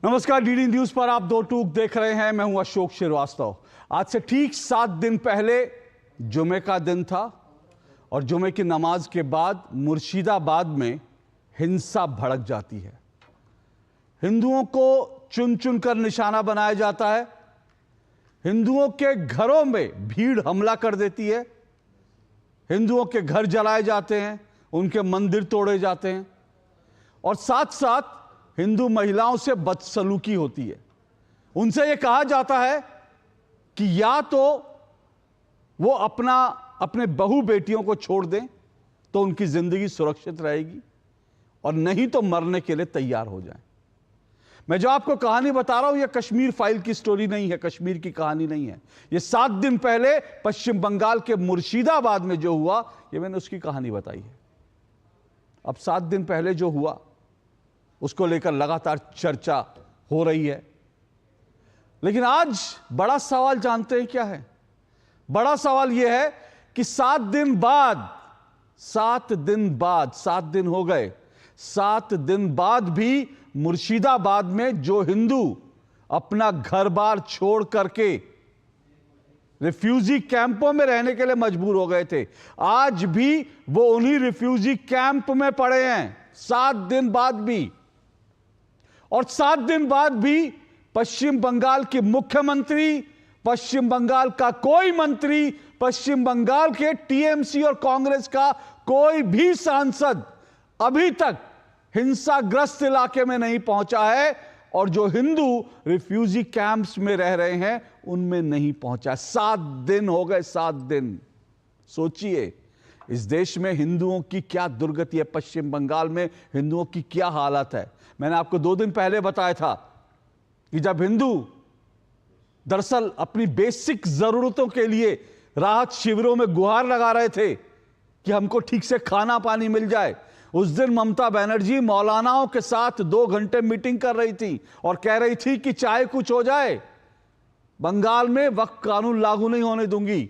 नमस्कार, DD news पर आप दो टूक देख रहे हैं। मैं हूं अशोक श्रीवास्तव। आज से ठीक 7 दिन पहले जुमे का दिन था और जुमे की नमाज के बाद मुर्शिदाबाद में हिंसा भड़क जाती है। हिंदुओं को चुन चुन कर निशाना बनाया जाता है। हिंदुओं के घरों में भीड़ हमला कर देती है। हिंदुओं के घर जलाए जाते हैं, उनके मंदिर तोड़े जाते हैं और साथ साथ हिंदू महिलाओं से बदसलूकी होती है। उनसे यह कहा जाता है कि या तो वो अपने बहू बेटियों को छोड़ दें तो उनकी जिंदगी सुरक्षित रहेगी और नहीं तो मरने के लिए तैयार हो जाएं। मैं जो आपको कहानी बता रहा हूं, यह कश्मीर फाइल की स्टोरी नहीं है, कश्मीर की कहानी नहीं है। यह 7 दिन पहले पश्चिम बंगाल के मुर्शिदाबाद में जो हुआ, यह मैंने उसकी कहानी बताई है। अब 7 दिन पहले जो हुआ उसको लेकर लगातार चर्चा हो रही है, लेकिन आज बड़ा सवाल जानते हैं क्या है? बड़ा सवाल यह है कि 7 दिन बाद 7 दिन हो गए, 7 दिन बाद भी मुर्शिदाबाद में जो हिंदू अपना घर बार छोड़ करके रिफ्यूजी कैंपों में रहने के लिए मजबूर हो गए थे, आज भी वो उन्हीं रिफ्यूजी कैंप में पड़े हैं। 7 दिन बाद भी, और 7 दिन बाद भी पश्चिम बंगाल के मुख्यमंत्री, पश्चिम बंगाल का कोई मंत्री, पश्चिम बंगाल के टीएमसी और कांग्रेस का कोई भी सांसद अभी तक हिंसाग्रस्त इलाके में नहीं पहुंचा है और जो हिंदू रिफ्यूजी कैंप्स में रह रहे हैं उनमें नहीं पहुंचा। 7 दिन हो गए, 7 दिन। सोचिए इस देश में हिंदुओं की क्या दुर्गति है, पश्चिम बंगाल में हिंदुओं की क्या हालत है। मैंने आपको 2 दिन पहले बताया था कि जब हिंदू दरअसल अपनी बेसिक जरूरतों के लिए राहत शिविरों में गुहार लगा रहे थे कि हमको ठीक से खाना पानी मिल जाए, उस दिन ममता बनर्जी मौलानाओं के साथ 2 घंटे मीटिंग कर रही थी और कह रही थी कि चाहे कुछ हो जाए, बंगाल में वक्फ कानून लागू नहीं होने दूंगी।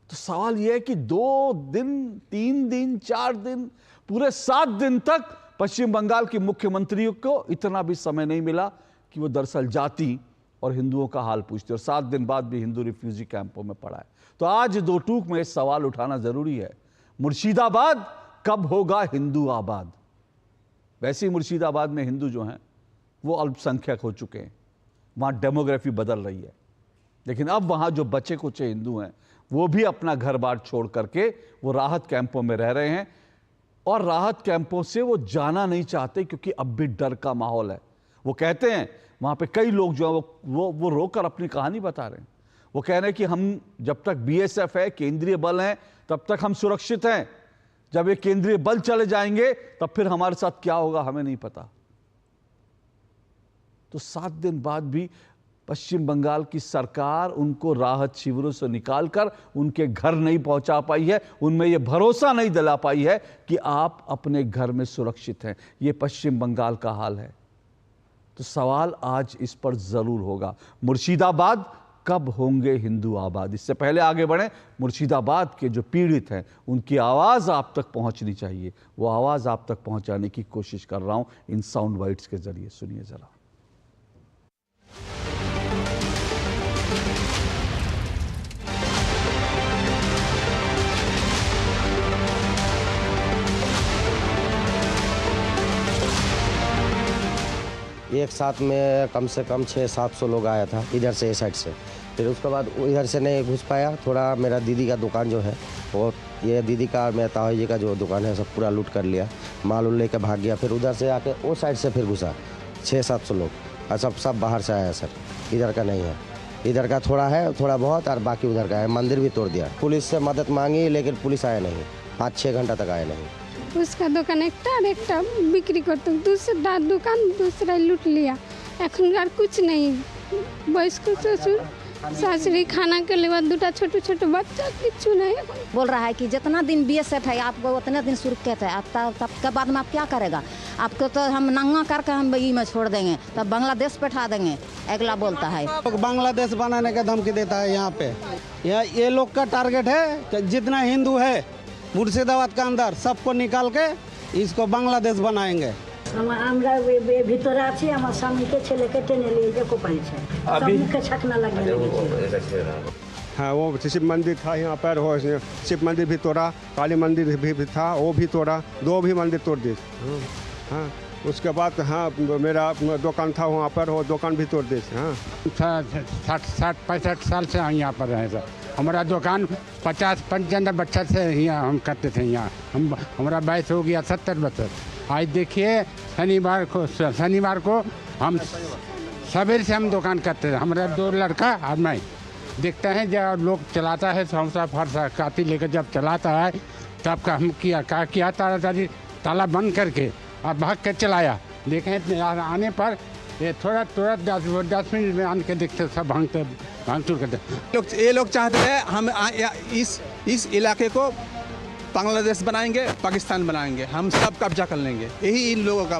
तो सवाल यह है कि 2 दिन, 3 दिन, 4 दिन, पूरे 7 दिन तक पश्चिम बंगाल की मुख्यमंत्री को इतना भी समय नहीं मिला कि वो दरअसल जाती और हिंदुओं का हाल पूछती, और 7 दिन बाद भी हिंदू रिफ्यूजी कैंपों में पड़ा है। तो आज 2 टूक में इस सवाल उठाना जरूरी है, मुर्शिदाबाद कब होगा हिंदू आबाद? वैसे ही मुर्शिदाबाद में हिंदू जो हैं वो अल्पसंख्यक हो चुके हैं, वहां डेमोग्राफी बदल रही है, लेकिन अब वहां जो बचे कुचे हिंदू हैं वो भी अपना घर बार छोड़ करके वो राहत कैंपों में रह रहे हैं और राहत कैंपों से वो जाना नहीं चाहते क्योंकि अब भी डर का माहौल है। वो कहते हैं, वहां पे कई लोग जो है वो रोकर अपनी कहानी बता रहे हैं। वो कह रहे हैं कि हम जब तक बीएसएफ है, केंद्रीय बल है, तब तक हम सुरक्षित हैं। जब ये केंद्रीय बल चले जाएंगे तब फिर हमारे साथ क्या होगा हमें नहीं पता। तो 7 दिन बाद भी पश्चिम बंगाल की सरकार उनको राहत शिविरों से निकालकर उनके घर नहीं पहुंचा पाई है, उनमें यह भरोसा नहीं दिला पाई है कि आप अपने घर में सुरक्षित हैं। यह पश्चिम बंगाल का हाल है। तो सवाल आज इस पर जरूर होगा, मुर्शिदाबाद कब होंगे हिंदू आबाद? इससे पहले आगे बढ़े, मुर्शिदाबाद के जो पीड़ित हैं उनकी आवाज आप तक पहुंचनी चाहिए। वो आवाज आप तक पहुंचाने की कोशिश कर रहा हूं इन साउंड बाइट्स के जरिए। सुनिए जरा। एक साथ में कम से कम 600-700 लोग आया था इधर से, इस साइड से। फिर उसके बाद इधर से नहीं घुस पाया। थोड़ा मेरा दीदी का दुकान जो है, वो ये दीदी का मेरा ताऊ जी का जो दुकान है सब पूरा लूट कर लिया, माल उल लेकर भाग गया। फिर उधर से आके वो साइड से फिर घुसा 600-700 लोग, और सब बाहर से आया सर। इधर का नहीं है, इधर का थोड़ा है, थोड़ा बहुत, और बाकी उधर का है। मंदिर भी तोड़ दिया। पुलिस से मदद मांगी लेकिन पुलिस आया नहीं, 5-6 घंटा तक आया नहीं। उसका दुकान एक बिक्री करता, दूसरा दुकान दूसरा लूट लिया। एखनकार कुछ नहीं, वयस्क ससुर सासरी, खाना के लिए 2 छोटे छोटे बच्चा, किच्छु नहीं। बोल रहा है कि जितना दिन बीएसएफ है आपको उतने दिन सुरक्षित है, तब के बाद में आप क्या करेगा? आपको तो हम नंगा करके हम बगी में छोड़ देंगे, तब बांग्लादेश बैठा देंगे, अगला बोलता है। बांग्लादेश बनाने का धमकी देता है यहाँ पे। ये लोग का टारगेट है कि जितना हिंदू है मुर्शिदाबाद के अंदर सबको निकाल के इसको बांग्लादेश बनाएंगे। আমরা ভিতরে আছি, আমার স্বামীকে ছেলেকে টেনে নিয়ে যে কোপাই अभी মুখে ছাকনা লাগিয়ে লেগেছে। हाँ, वो शिव मंदिर था यहाँ पर, वो शिव मंदिर भी तोड़ा, काली मंदिर भी था, वो भी तोड़ा, 2 भी मंदिर तोड़ दिए। हाँ, उसके बाद हाँ मेरा दुकान था वहाँ पर, वो दुकान भी तोड़ दिए। हाँ, 60-65 साल से हम यहाँ पर रहे सर। हमारा दुकान 50-55 बच्चा से यहाँ हम करते थे। यहाँ हमारा वयस हो गया 70 बच्चा। आज देखिए शनिवार को हम सवेरे से हम दुकान करते थे। हमारा 2 लड़का और मैं देखते हैं जब लोग चलाता है समोसा फरसा काती लेकर जब चलाता है तब का हम किया ताला बंद करके और भाग कर चलाया। देखें आने पर ये थोड़ा 10 मिनट में आने के देखते सब भांगचूर करते। ये लोग चाहते हैं हम इस इलाके को बांग्लादेश बनाएंगे, पाकिस्तान बनाएंगे, हम सब कब्जा कर लेंगे। यही इन लोगों का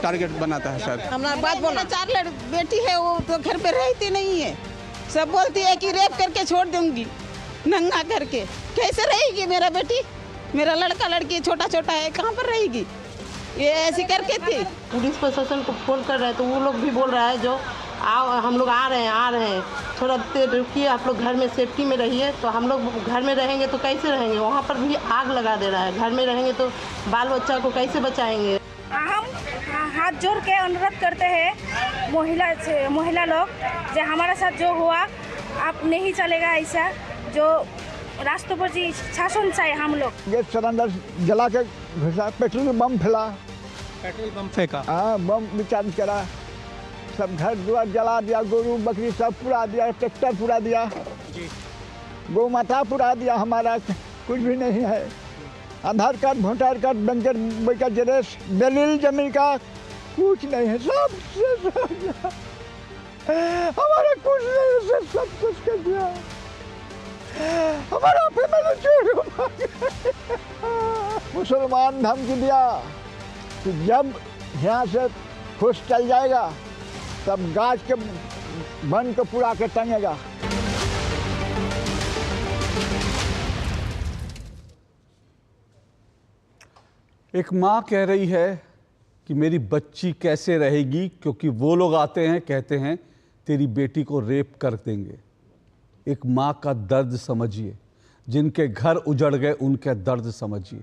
टारगेट बनाता है सर। हमारा बात बोला 4 बेटी है, वो तो घर पे रहती नहीं है। सब बोलती है कि रेप करके छोड़ दूंगी, नंगा करके। कैसे रहेगी मेरा बेटी? मेरा लड़का लड़की छोटा छोटा है, कहाँ पर रहेगी? ये ऐसी करके थी। पुलिस प्रशासन को फोन कर रहे हैं तो वो लोग भी बोल रहा है जो आओ हम लोग आ रहे हैं, थोड़ा देर रुकिए, आप लोग घर में सेफ्टी में रहिए। तो हम लोग घर में रहेंगे तो कैसे रहेंगे? वहाँ पर भी आग लगा दे रहा है। घर में रहेंगे तो बाल बच्चा को कैसे बचाएंगे? हम हाथ जोड़ के अनुरोध करते हैं महिला लोग जो हमारे साथ जो हुआ आप नहीं चलेगा ऐसा। जो राष्ट्रपति शासन चाहे हम लोग ये सिलेंडर जला के पेट्रोल बम फेंका, हाँ बम विचार करा, सब घर द्वार जला दिया, गोरू बकरी सब पुरा दिया, ट्रैक्टर पुरा दिया, गौ माता पुरा दिया। हमारा कुछ भी नहीं है। आधार कार्ड, वोटर कार्ड, बैंक का जेरेस, दलील जमीन का कुछ नहीं है। सब हमारा कुछ नहीं है, सब कुछ कर दिया। हमारा फैमिली चोर मुसलमान धमकी दिया कि जब यहाँ से खुश चल जाएगा तब गाज के बन को पूरा के टंगेगा। एक माँ कह रही है कि मेरी बच्ची कैसे रहेगी, क्योंकि वो लोग आते हैं कहते हैं तेरी बेटी को रेप कर देंगे। एक माँ का दर्द समझिए, जिनके घर उजड़ गए उनके दर्द समझिए।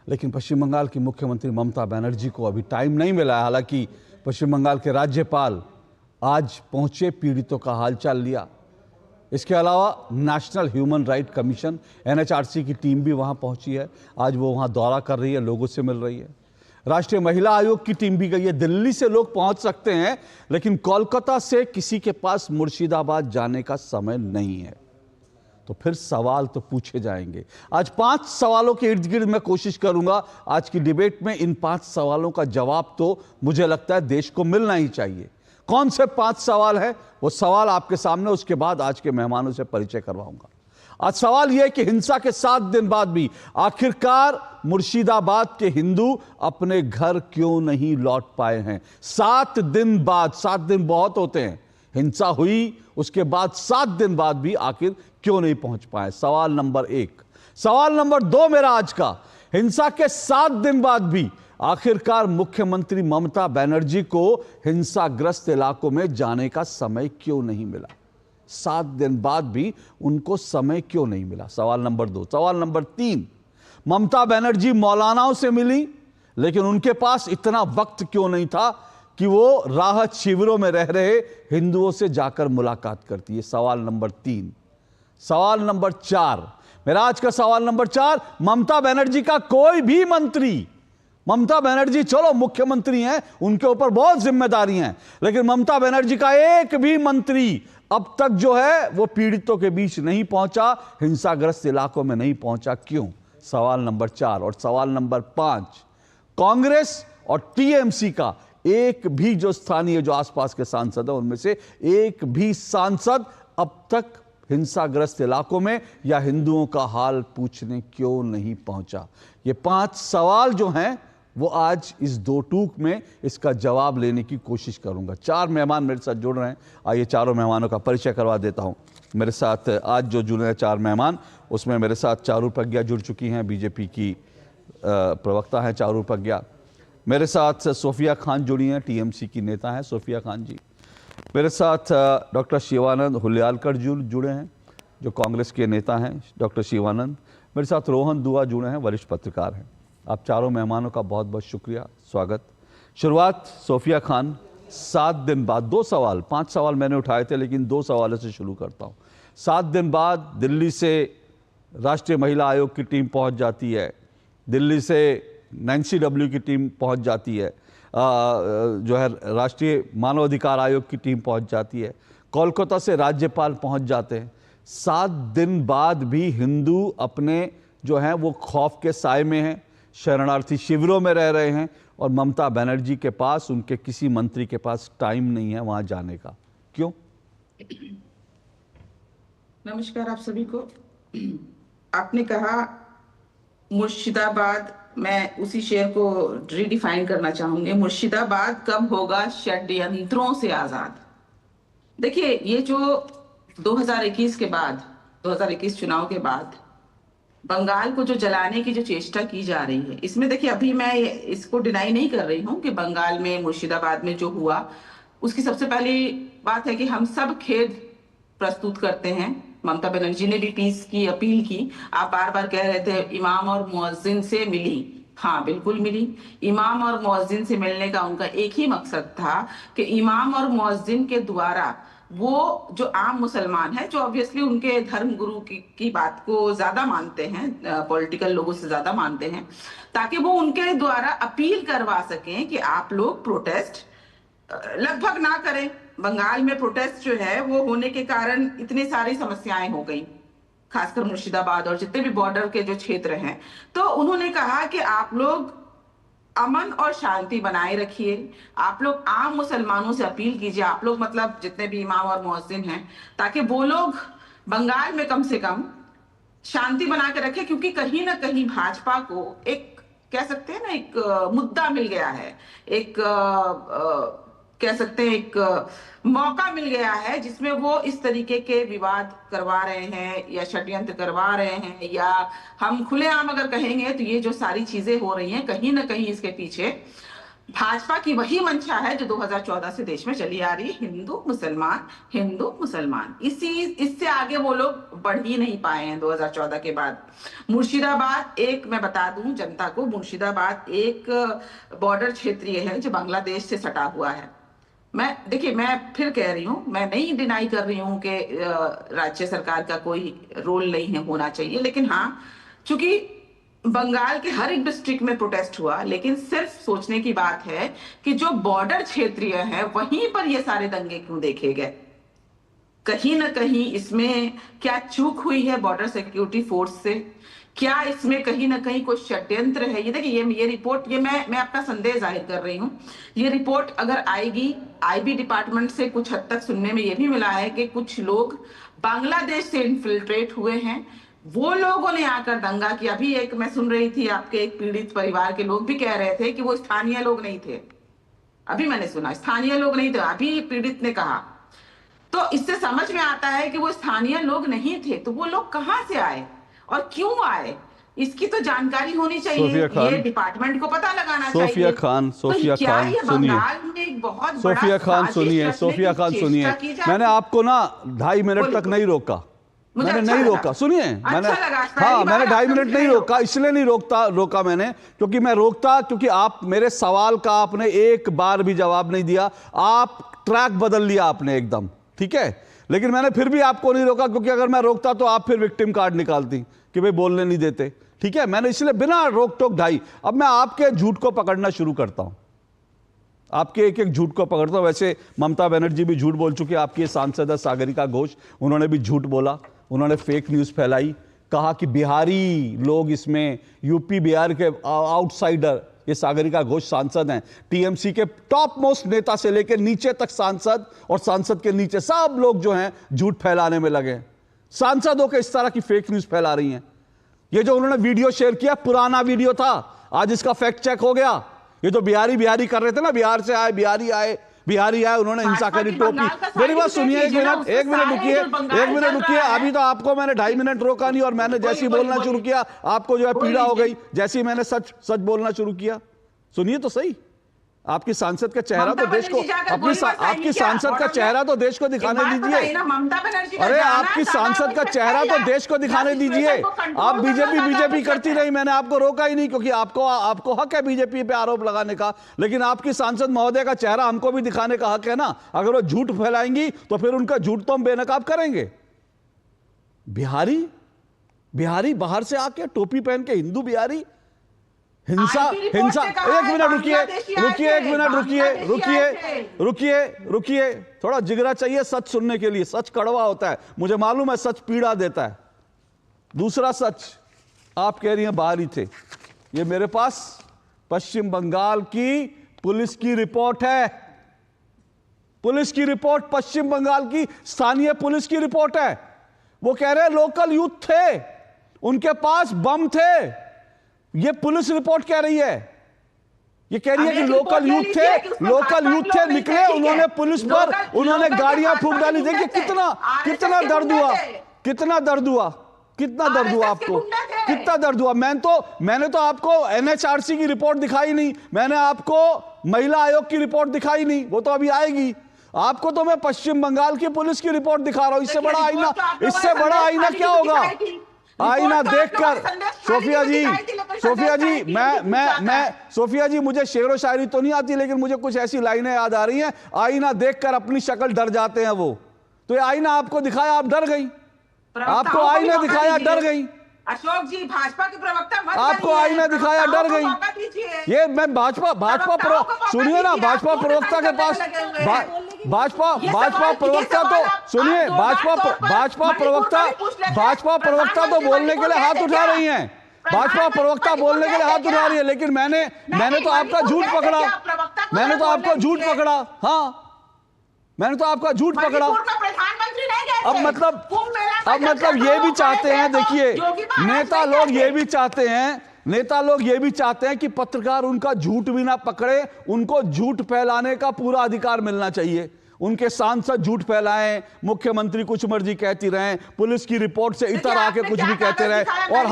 लेकिन पश्चिम बंगाल की मुख्यमंत्री ममता बनर्जी को अभी टाइम नहीं मिला है। हालांकि पश्चिम बंगाल के राज्यपाल आज पहुंचे, पीड़ितों का हालचाल लिया। इसके अलावा national human right commission NHRC की टीम भी वहां पहुंची है। आज वो वहां दौरा कर रही है, लोगों से मिल रही है। राष्ट्रीय महिला आयोग की टीम भी गई है। दिल्ली से लोग पहुंच सकते हैं, लेकिन कोलकाता से किसी के पास मुर्शिदाबाद जाने का समय नहीं है। तो फिर सवाल तो पूछे जाएंगे। आज 5 सवालों के इर्द गिर्द मैं कोशिश करूंगा आज की डिबेट में। इन 5 सवालों का जवाब तो मुझे लगता है देश को मिलना ही चाहिए। कौन से 5 सवाल है वो सवाल आपके सामने, उसके बाद आज के मेहमानों से परिचय करवाऊंगा। आज सवाल यह है कि हिंसा के 7 दिन बाद भी आखिरकार मुर्शिदाबाद के हिंदू अपने घर क्यों नहीं लौट पाए हैं। 7 दिन बाद, 7 दिन बहुत होते हैं, हिंसा हुई उसके बाद 7 दिन बाद भी आखिर क्यों नहीं पहुंच पाए। सवाल नंबर 1। सवाल नंबर 2 मेरा आज का, हिंसा के 7 दिन बाद भी आखिरकार मुख्यमंत्री ममता बनर्जी को हिंसाग्रस्त इलाकों में जाने का समय क्यों नहीं मिला। 7 दिन बाद भी उनको समय क्यों नहीं मिला। सवाल नंबर 2। सवाल नंबर 3, ममता बनर्जी मौलानाओं से मिली, लेकिन उनके पास इतना वक्त क्यों नहीं था कि वो राहत शिविरों में रह रहे हिंदुओं से जाकर मुलाकात करती है। सवाल नंबर 3। सवाल नंबर 4, मेरा आज का सवाल नंबर 4, ममता बनर्जी का कोई भी मंत्री, ममता बनर्जी चलो मुख्यमंत्री हैं, उनके ऊपर बहुत जिम्मेदारी हैं, लेकिन ममता बनर्जी का एक भी मंत्री अब तक जो है वो पीड़ितों के बीच नहीं पहुंचा, हिंसाग्रस्त इलाकों में नहीं पहुंचा। क्यों? सवाल नंबर 4। और सवाल नंबर 5, कांग्रेस और टीएमसी का एक भी जो स्थानीय जो आसपास के सांसद है उनमें से एक भी सांसद अब तक हिंसाग्रस्त इलाकों में या हिंदुओं का हाल पूछने क्यों नहीं पहुंचा। ये 5 सवाल जो हैं वो आज इस 2 टूक में इसका जवाब लेने की कोशिश करूंगा। 4 मेहमान मेरे साथ जुड़ रहे हैं। आइए चारों मेहमानों का परिचय करवा देता हूं। मेरे साथ आज जो जुड़े हैं 4 मेहमान, उसमें मेरे साथ चारू प्रज्ञा जुड़ चुकी हैं, बीजेपी की प्रवक्ता हैं चारू प्रज्ञा। मेरे साथ सोफिया खान जुड़ी हैं, टीएमसी की नेता हैं सोफिया खान जी। मेरे साथ डॉक्टर शिवानंद हुल्यालकर जुड़े हैं, जो कांग्रेस के नेता हैं डॉक्टर शिवानंद। मेरे साथ रोहन दुआ जुड़े हैं, वरिष्ठ पत्रकार हैं। आप चारों मेहमानों का बहुत बहुत शुक्रिया, स्वागत। शुरुआत सोफिया खान, 7 दिन बाद 2 सवाल, 5 सवाल मैंने उठाए थे लेकिन 2 सवालों से शुरू करता हूँ। 7 दिन बाद दिल्ली से राष्ट्रीय महिला आयोग की टीम पहुँच जाती है, दिल्ली से नैन्सी डब्ल्यू की टीम पहुँच जाती है, जो है राष्ट्रीय मानवाधिकार आयोग की टीम पहुँच जाती है, कोलकाता से राज्यपाल पहुँच जाते हैं। 7 दिन बाद भी हिंदू अपने जो हैं वो खौफ के साए में हैं, शरणार्थी शिविरों में रह रहे हैं और ममता बनर्जी के पास, उनके किसी मंत्री के पास टाइम नहीं है वहां जाने का। क्यों? नमस्कार आप सभी को। आपने कहा मुर्शिदाबाद, मैं उसी शेर को रीडिफाइन करना चाहूंगी। मुर्शिदाबाद कब होगा षड्यंत्रों से आजाद? देखिए, ये जो 2021 के बाद, 2021 चुनाव के बाद बंगाल को जो जलाने की जो चेष्टा की जा रही है, इसमें देखिए अभी मैं इसको डिनाई नहीं कर रही हूं कि बंगाल में मुर्शिदाबाद में जो हुआ उसकी सबसे पहली बात है कि हम सब खेद प्रस्तुत करते हैं। ममता बनर्जी ने भी पीस की अपील की। आप बार बार कह रहे थे इमाम और मुअज्जिन से मिली। हाँ, बिल्कुल मिली। इमाम और मुअज्जिन से मिलने का उनका एक ही मकसद था कि इमाम और मुअज्जिन के द्वारा वो जो आम मुसलमान है, जो ऑब्वियसली उनके धर्म गुरु की बात को ज्यादा मानते हैं, पॉलिटिकल लोगों से ज्यादा मानते हैं, ताकि वो उनके द्वारा अपील करवा सकें कि आप लोग प्रोटेस्ट लगभग ना करें। बंगाल में प्रोटेस्ट जो है वो होने के कारण इतनी सारी समस्याएं हो गई, खासकर मुर्शिदाबाद और जितने भी बॉर्डर के जो क्षेत्र हैं। तो उन्होंने कहा कि आप लोग अमन और शांति बनाए रखिए, आप लोग आम मुसलमानों से अपील कीजिए, आप लोग मतलब जितने भी इमाम और मुअज्जिन हैं, ताकि वो लोग बंगाल में कम से कम शांति बना के रखें, क्योंकि कहीं ना कहीं भाजपा को एक कह सकते हैं ना, एक मुद्दा मिल गया है, एक कह सकते हैं एक मौका मिल गया है जिसमें वो इस तरीके के विवाद करवा रहे हैं या षड्यंत्र करवा रहे हैं, या हम खुलेआम अगर कहेंगे तो ये जो सारी चीजें हो रही हैं, कहीं ना कहीं इसके पीछे भाजपा की वही मंशा है जो 2014 से देश में चली आ रही है, हिंदू मुसलमान, हिंदू मुसलमान। इससे आगे वो लोग बढ़ ही नहीं पाए हैं 2014 के बाद। मुर्शिदाबाद एक, मैं बता दूं जनता को, मुर्शिदाबाद एक बॉर्डर क्षेत्रीय है जो बांग्लादेश से सटा हुआ है। देखिए, मैं फिर कह रही हूँ, मैं नहीं डिनाई कर रही हूँ कि राज्य सरकार का कोई रोल नहीं है, होना चाहिए, लेकिन हाँ, चूंकि बंगाल के हर एक डिस्ट्रिक्ट में प्रोटेस्ट हुआ, लेकिन सिर्फ सोचने की बात है कि जो बॉर्डर क्षेत्रीय है वहीं पर ये सारे दंगे क्यों देखे गए। कहीं ना कहीं इसमें क्या चूक हुई है बॉर्डर सिक्योरिटी फोर्स से? क्या इसमें कहीं ना कहीं कोई षड्यंत्र है? ये देखिए, ये रिपोर्ट, ये मैं अपना संदेह जाहिर कर रही हूँ। ये रिपोर्ट अगर आएगी, आईबी डिपार्टमेंट से कुछ हद तक सुनने में ये भी मिला है कि कुछ लोग बांग्लादेश से इन्फिल्ट्रेट हुए हैं, वो लोगों ने आकर दंगा किया। अभी एक मैं सुन रही थी, आपके एक पीड़ित परिवार के लोग भी कह रहे थे कि वो स्थानीय लोग नहीं थे। अभी मैंने सुना स्थानीय लोग नहीं थे, अभी पीड़ित ने कहा। तो इससे समझ में आता है कि वो स्थानीय लोग नहीं थे, तो वो लोग कहां से आए और क्यों आए, इसकी तो जानकारी होनी चाहिए। ये डिपार्टमेंट को पता लगाना चाहिए। सोफिया खान सुनिए, सोफिया खान सुनिए, सोफिया खान सुनिए, मैंने आपको ना 2.5 मिनट तक नहीं रोका, मैंने नहीं रोका, सुनिए, मैंने हाँ, मैंने 2.5 मिनट नहीं रोका, इसलिए नहीं रोका मैंने, क्योंकि मैं रोकता, क्योंकि आप मेरे सवाल का आपने एक बार भी जवाब नहीं दिया, आप ट्रैक बदल लिया आपने एकदम, ठीक है। लेकिन मैंने फिर भी आपको नहीं रोका, क्योंकि अगर मैं रोकता तो आप फिर विक्टिम कार्ड निकालती कि भाई बोलने नहीं देते, ठीक है। मैंने इसलिए बिना रोक टोक ढाई, अब मैं आपके झूठ को पकड़ना शुरू करता हूं, आपके एक एक झूठ को पकड़ता हूं। वैसे ममता बनर्जी भी झूठ बोल चुकी है, आपकी सांसद है सागरिका घोष, उन्होंने भी झूठ बोला, उन्होंने फेक न्यूज फैलाई, कहा कि बिहारी लोग इसमें, यूपी बिहार के आउटसाइडर, ये सागरिका घोष सांसद हैं, टीएमसी के टॉप मोस्ट नेता से लेकर नीचे तक सांसद और सांसद के नीचे सब लोग जो हैं झूठ फैलाने में लगे। सांसदों के इस तरह की फेक न्यूज फैला रही हैं। ये जो उन्होंने वीडियो शेयर किया पुराना वीडियो था, आज इसका फैक्ट चेक हो गया। ये तो बिहारी कर रहे थे ना, बिहार से आए, बिहारी आए, उन्होंने हिंसा करी, टोपी। मेरी बात सुनिए, एक मिनट रुकिए। अभी तो आपको मैंने 2.5 मिनट रोका नहीं, और मैंने जैसे ही बोलना शुरू किया आपको जो है पीड़ा हो गई, जैसे ही मैंने सच बोलना शुरू किया। सुनिए तो सही, आपकी सांसद का चेहरा तो देश को, आपकी सांसद का चेहरा तो देश को दिखाने दीजिए। अरे आपकी सांसद का चेहरा तो देश को दिखाने दीजिए। आप बीजेपी करती रही, मैंने आपको रोका ही नहीं, क्योंकि आपको हक है बीजेपी पे आरोप लगाने का, लेकिन आपकी सांसद महोदय का चेहरा हमको भी दिखाने का हक है ना। अगर वो झूठ फैलाएंगी तो फिर उनका झूठ तो हम बेनकाब करेंगे। बिहारी बाहर से आके टोपी पहन के, हिंदू बिहारी, हिंसा। एक मिनट रुकिए, थोड़ा जिगरा चाहिए सच सुनने के लिए। सच कड़वा होता है, मुझे मालूम है, सच पीड़ा देता है। दूसरा सच, आप कह रही हैं बाहर ही थे। ये मेरे पास पश्चिम बंगाल की पुलिस की रिपोर्ट है, पुलिस की रिपोर्ट, पश्चिम बंगाल की स्थानीय पुलिस की रिपोर्ट है। वो कह रहे लोकल यूथ थे, उनके पास बम थे। ये पुलिस रिपोर्ट कह रही है, ये कह रही है कि लोकल यूथ थे, निकले, उन्होंने पुलिस पर, उन्होंने गाड़ियां फूंक डाली। देखिए कितना दर्द हुआ आपको, कितना दर्द हुआ। मैंने तो आपको NHRC की रिपोर्ट दिखाई नहीं, मैंने आपको महिला आयोग की रिपोर्ट दिखाई नहीं, वो तो अभी आएगी। आपको तो मैं पश्चिम बंगाल की पुलिस की रिपोर्ट दिखा रहा हूं। इससे बड़ा आईना क्या होगा? आईना देखकर सोफिया जी मुझे शेर व शायरी तो नहीं आती, लेकिन मुझे कुछ ऐसी लाइनें याद आ रही हैं। आईना देखकर अपनी शक्ल डर जाते हैं वो। तो ये आईना आपको दिखाया, आप डर गई। आपको आईना दिखाया, डर गई। अशोक जी भाजपा के प्रवक्ता मत आपको आईना दिखाया, डर गई। ये मैं भाजपा सुनिए ना, भाजपा प्रवक्ता के पास भाजपा प्रवक्ता तो सुनिए, भाजपा प्रवक्ता तो बोलने के लिए हाथ उठा रही हैं। भाजपा प्रवक्ता बोलने के लिए हाथ उठा रही है, लेकिन मैंने तो आपका झूठ पकड़ा। मैंने तो आपका झूठ पकड़ा। हाँ, मैंने तो आपका झूठ पकड़ा। अब मतलब ये भी चाहते हैं, देखिए नेता लोग ये भी चाहते हैं कि पत्रकार उनका झूठ भी ना पकड़े, उनको झूठ फैलाने का पूरा अधिकार मिलना चाहिए। उनके सांसद झूठ फैलाएं, मुख्यमंत्री कुछ मर्जी कहती रहें, पुलिस की रिपोर्ट से इतर आके कुछ भी कहते रहे, और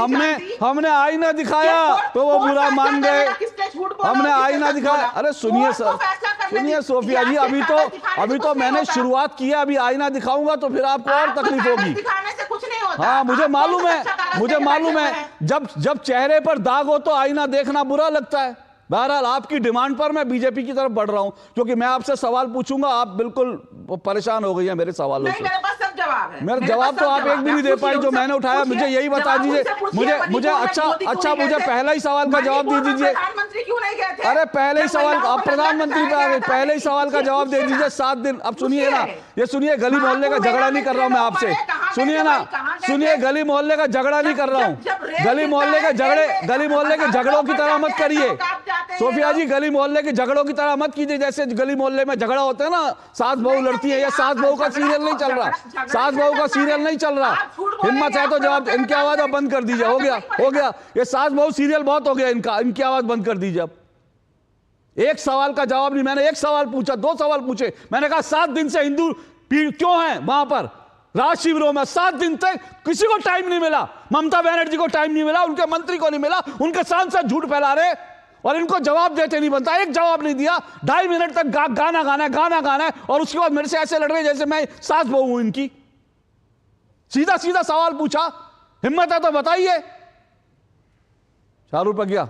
हमने आईना दिखाया तो वो बुरा मान गए। हमने आईना दिखाया। अरे सुनिए सोफिया जी, अभी तो मैंने शुरुआत की है, अभी आईना दिखाऊंगा तो फिर आपको और तकलीफ होगी। हाँ, मुझे मालूम है जब चेहरे पर दाग हो तो आईना देखना बुरा लगता है। बहरहाल आपकी डिमांड पर मैं बीजेपी की तरफ बढ़ रहा हूं, क्योंकि मैं आपसे सवाल पूछूंगा, आप बिल्कुल परेशान हो गई हैं मेरे सवालों से। मेरे पास सब जवाब है। मेरा जवाब तो आप एक भी नहीं दे पाए जो मैंने उठाया। मुझे यही बता दीजिए, मुझे अच्छा मुझे पहला ही सवाल का जवाब दे दीजिए। अरे पहले ही सवाल, आप प्रधानमंत्री पे आ गए, पहले ही सवाल का जवाब दे दीजिए। 7 दिन, अब सुनिए ना, ये सुनिए, गली मोहल्ले का झगड़ा नहीं कर रहा हूं मैं आपसे। सुनिए, गली मोहल्ले का झगड़ा नहीं कर रहा हूं। गली मोहल्ले के झगड़ों की तरह मत करिए सोफिया जी, गली मोहल्ले के झगड़ों की तरह मत कीजिए। जैसे गली मोहल्ले में झगड़ा होता है ना, सास बहू लड़ती है, या सास बहू का सीरियल नहीं चल रहा। हिम्मत है तो जवाब, इनकी आवाज आप बंद कर दीजिए। हो गया, ये सास बहू सीरियल बहुत हो गया इनका, इनकी आवाज बंद कर दीजिए। अब एक सवाल का जवाब नहीं, मैंने एक सवाल पूछा, 2 सवाल पूछे। मैंने कहा 7 दिन से हिंदू क्यों है वहां पर राज शिविरों में? 7 दिन तक किसी को टाइम नहीं मिला, ममता बनर्जी को टाइम नहीं मिला, उनके मंत्री को नहीं मिला, उनके सांसद झूठ फैला रहे और इनको जवाब देते नहीं बनता। एक जवाब नहीं दिया, 2.5 मिनट तक गाना गाना है, और उसके बाद मेरे से ऐसे लड़ रहे जैसे मैं सास बहू हूं इनकी। सीधा सवाल पूछा, हिम्मत है तो बताइए। शाहरुख पर गया।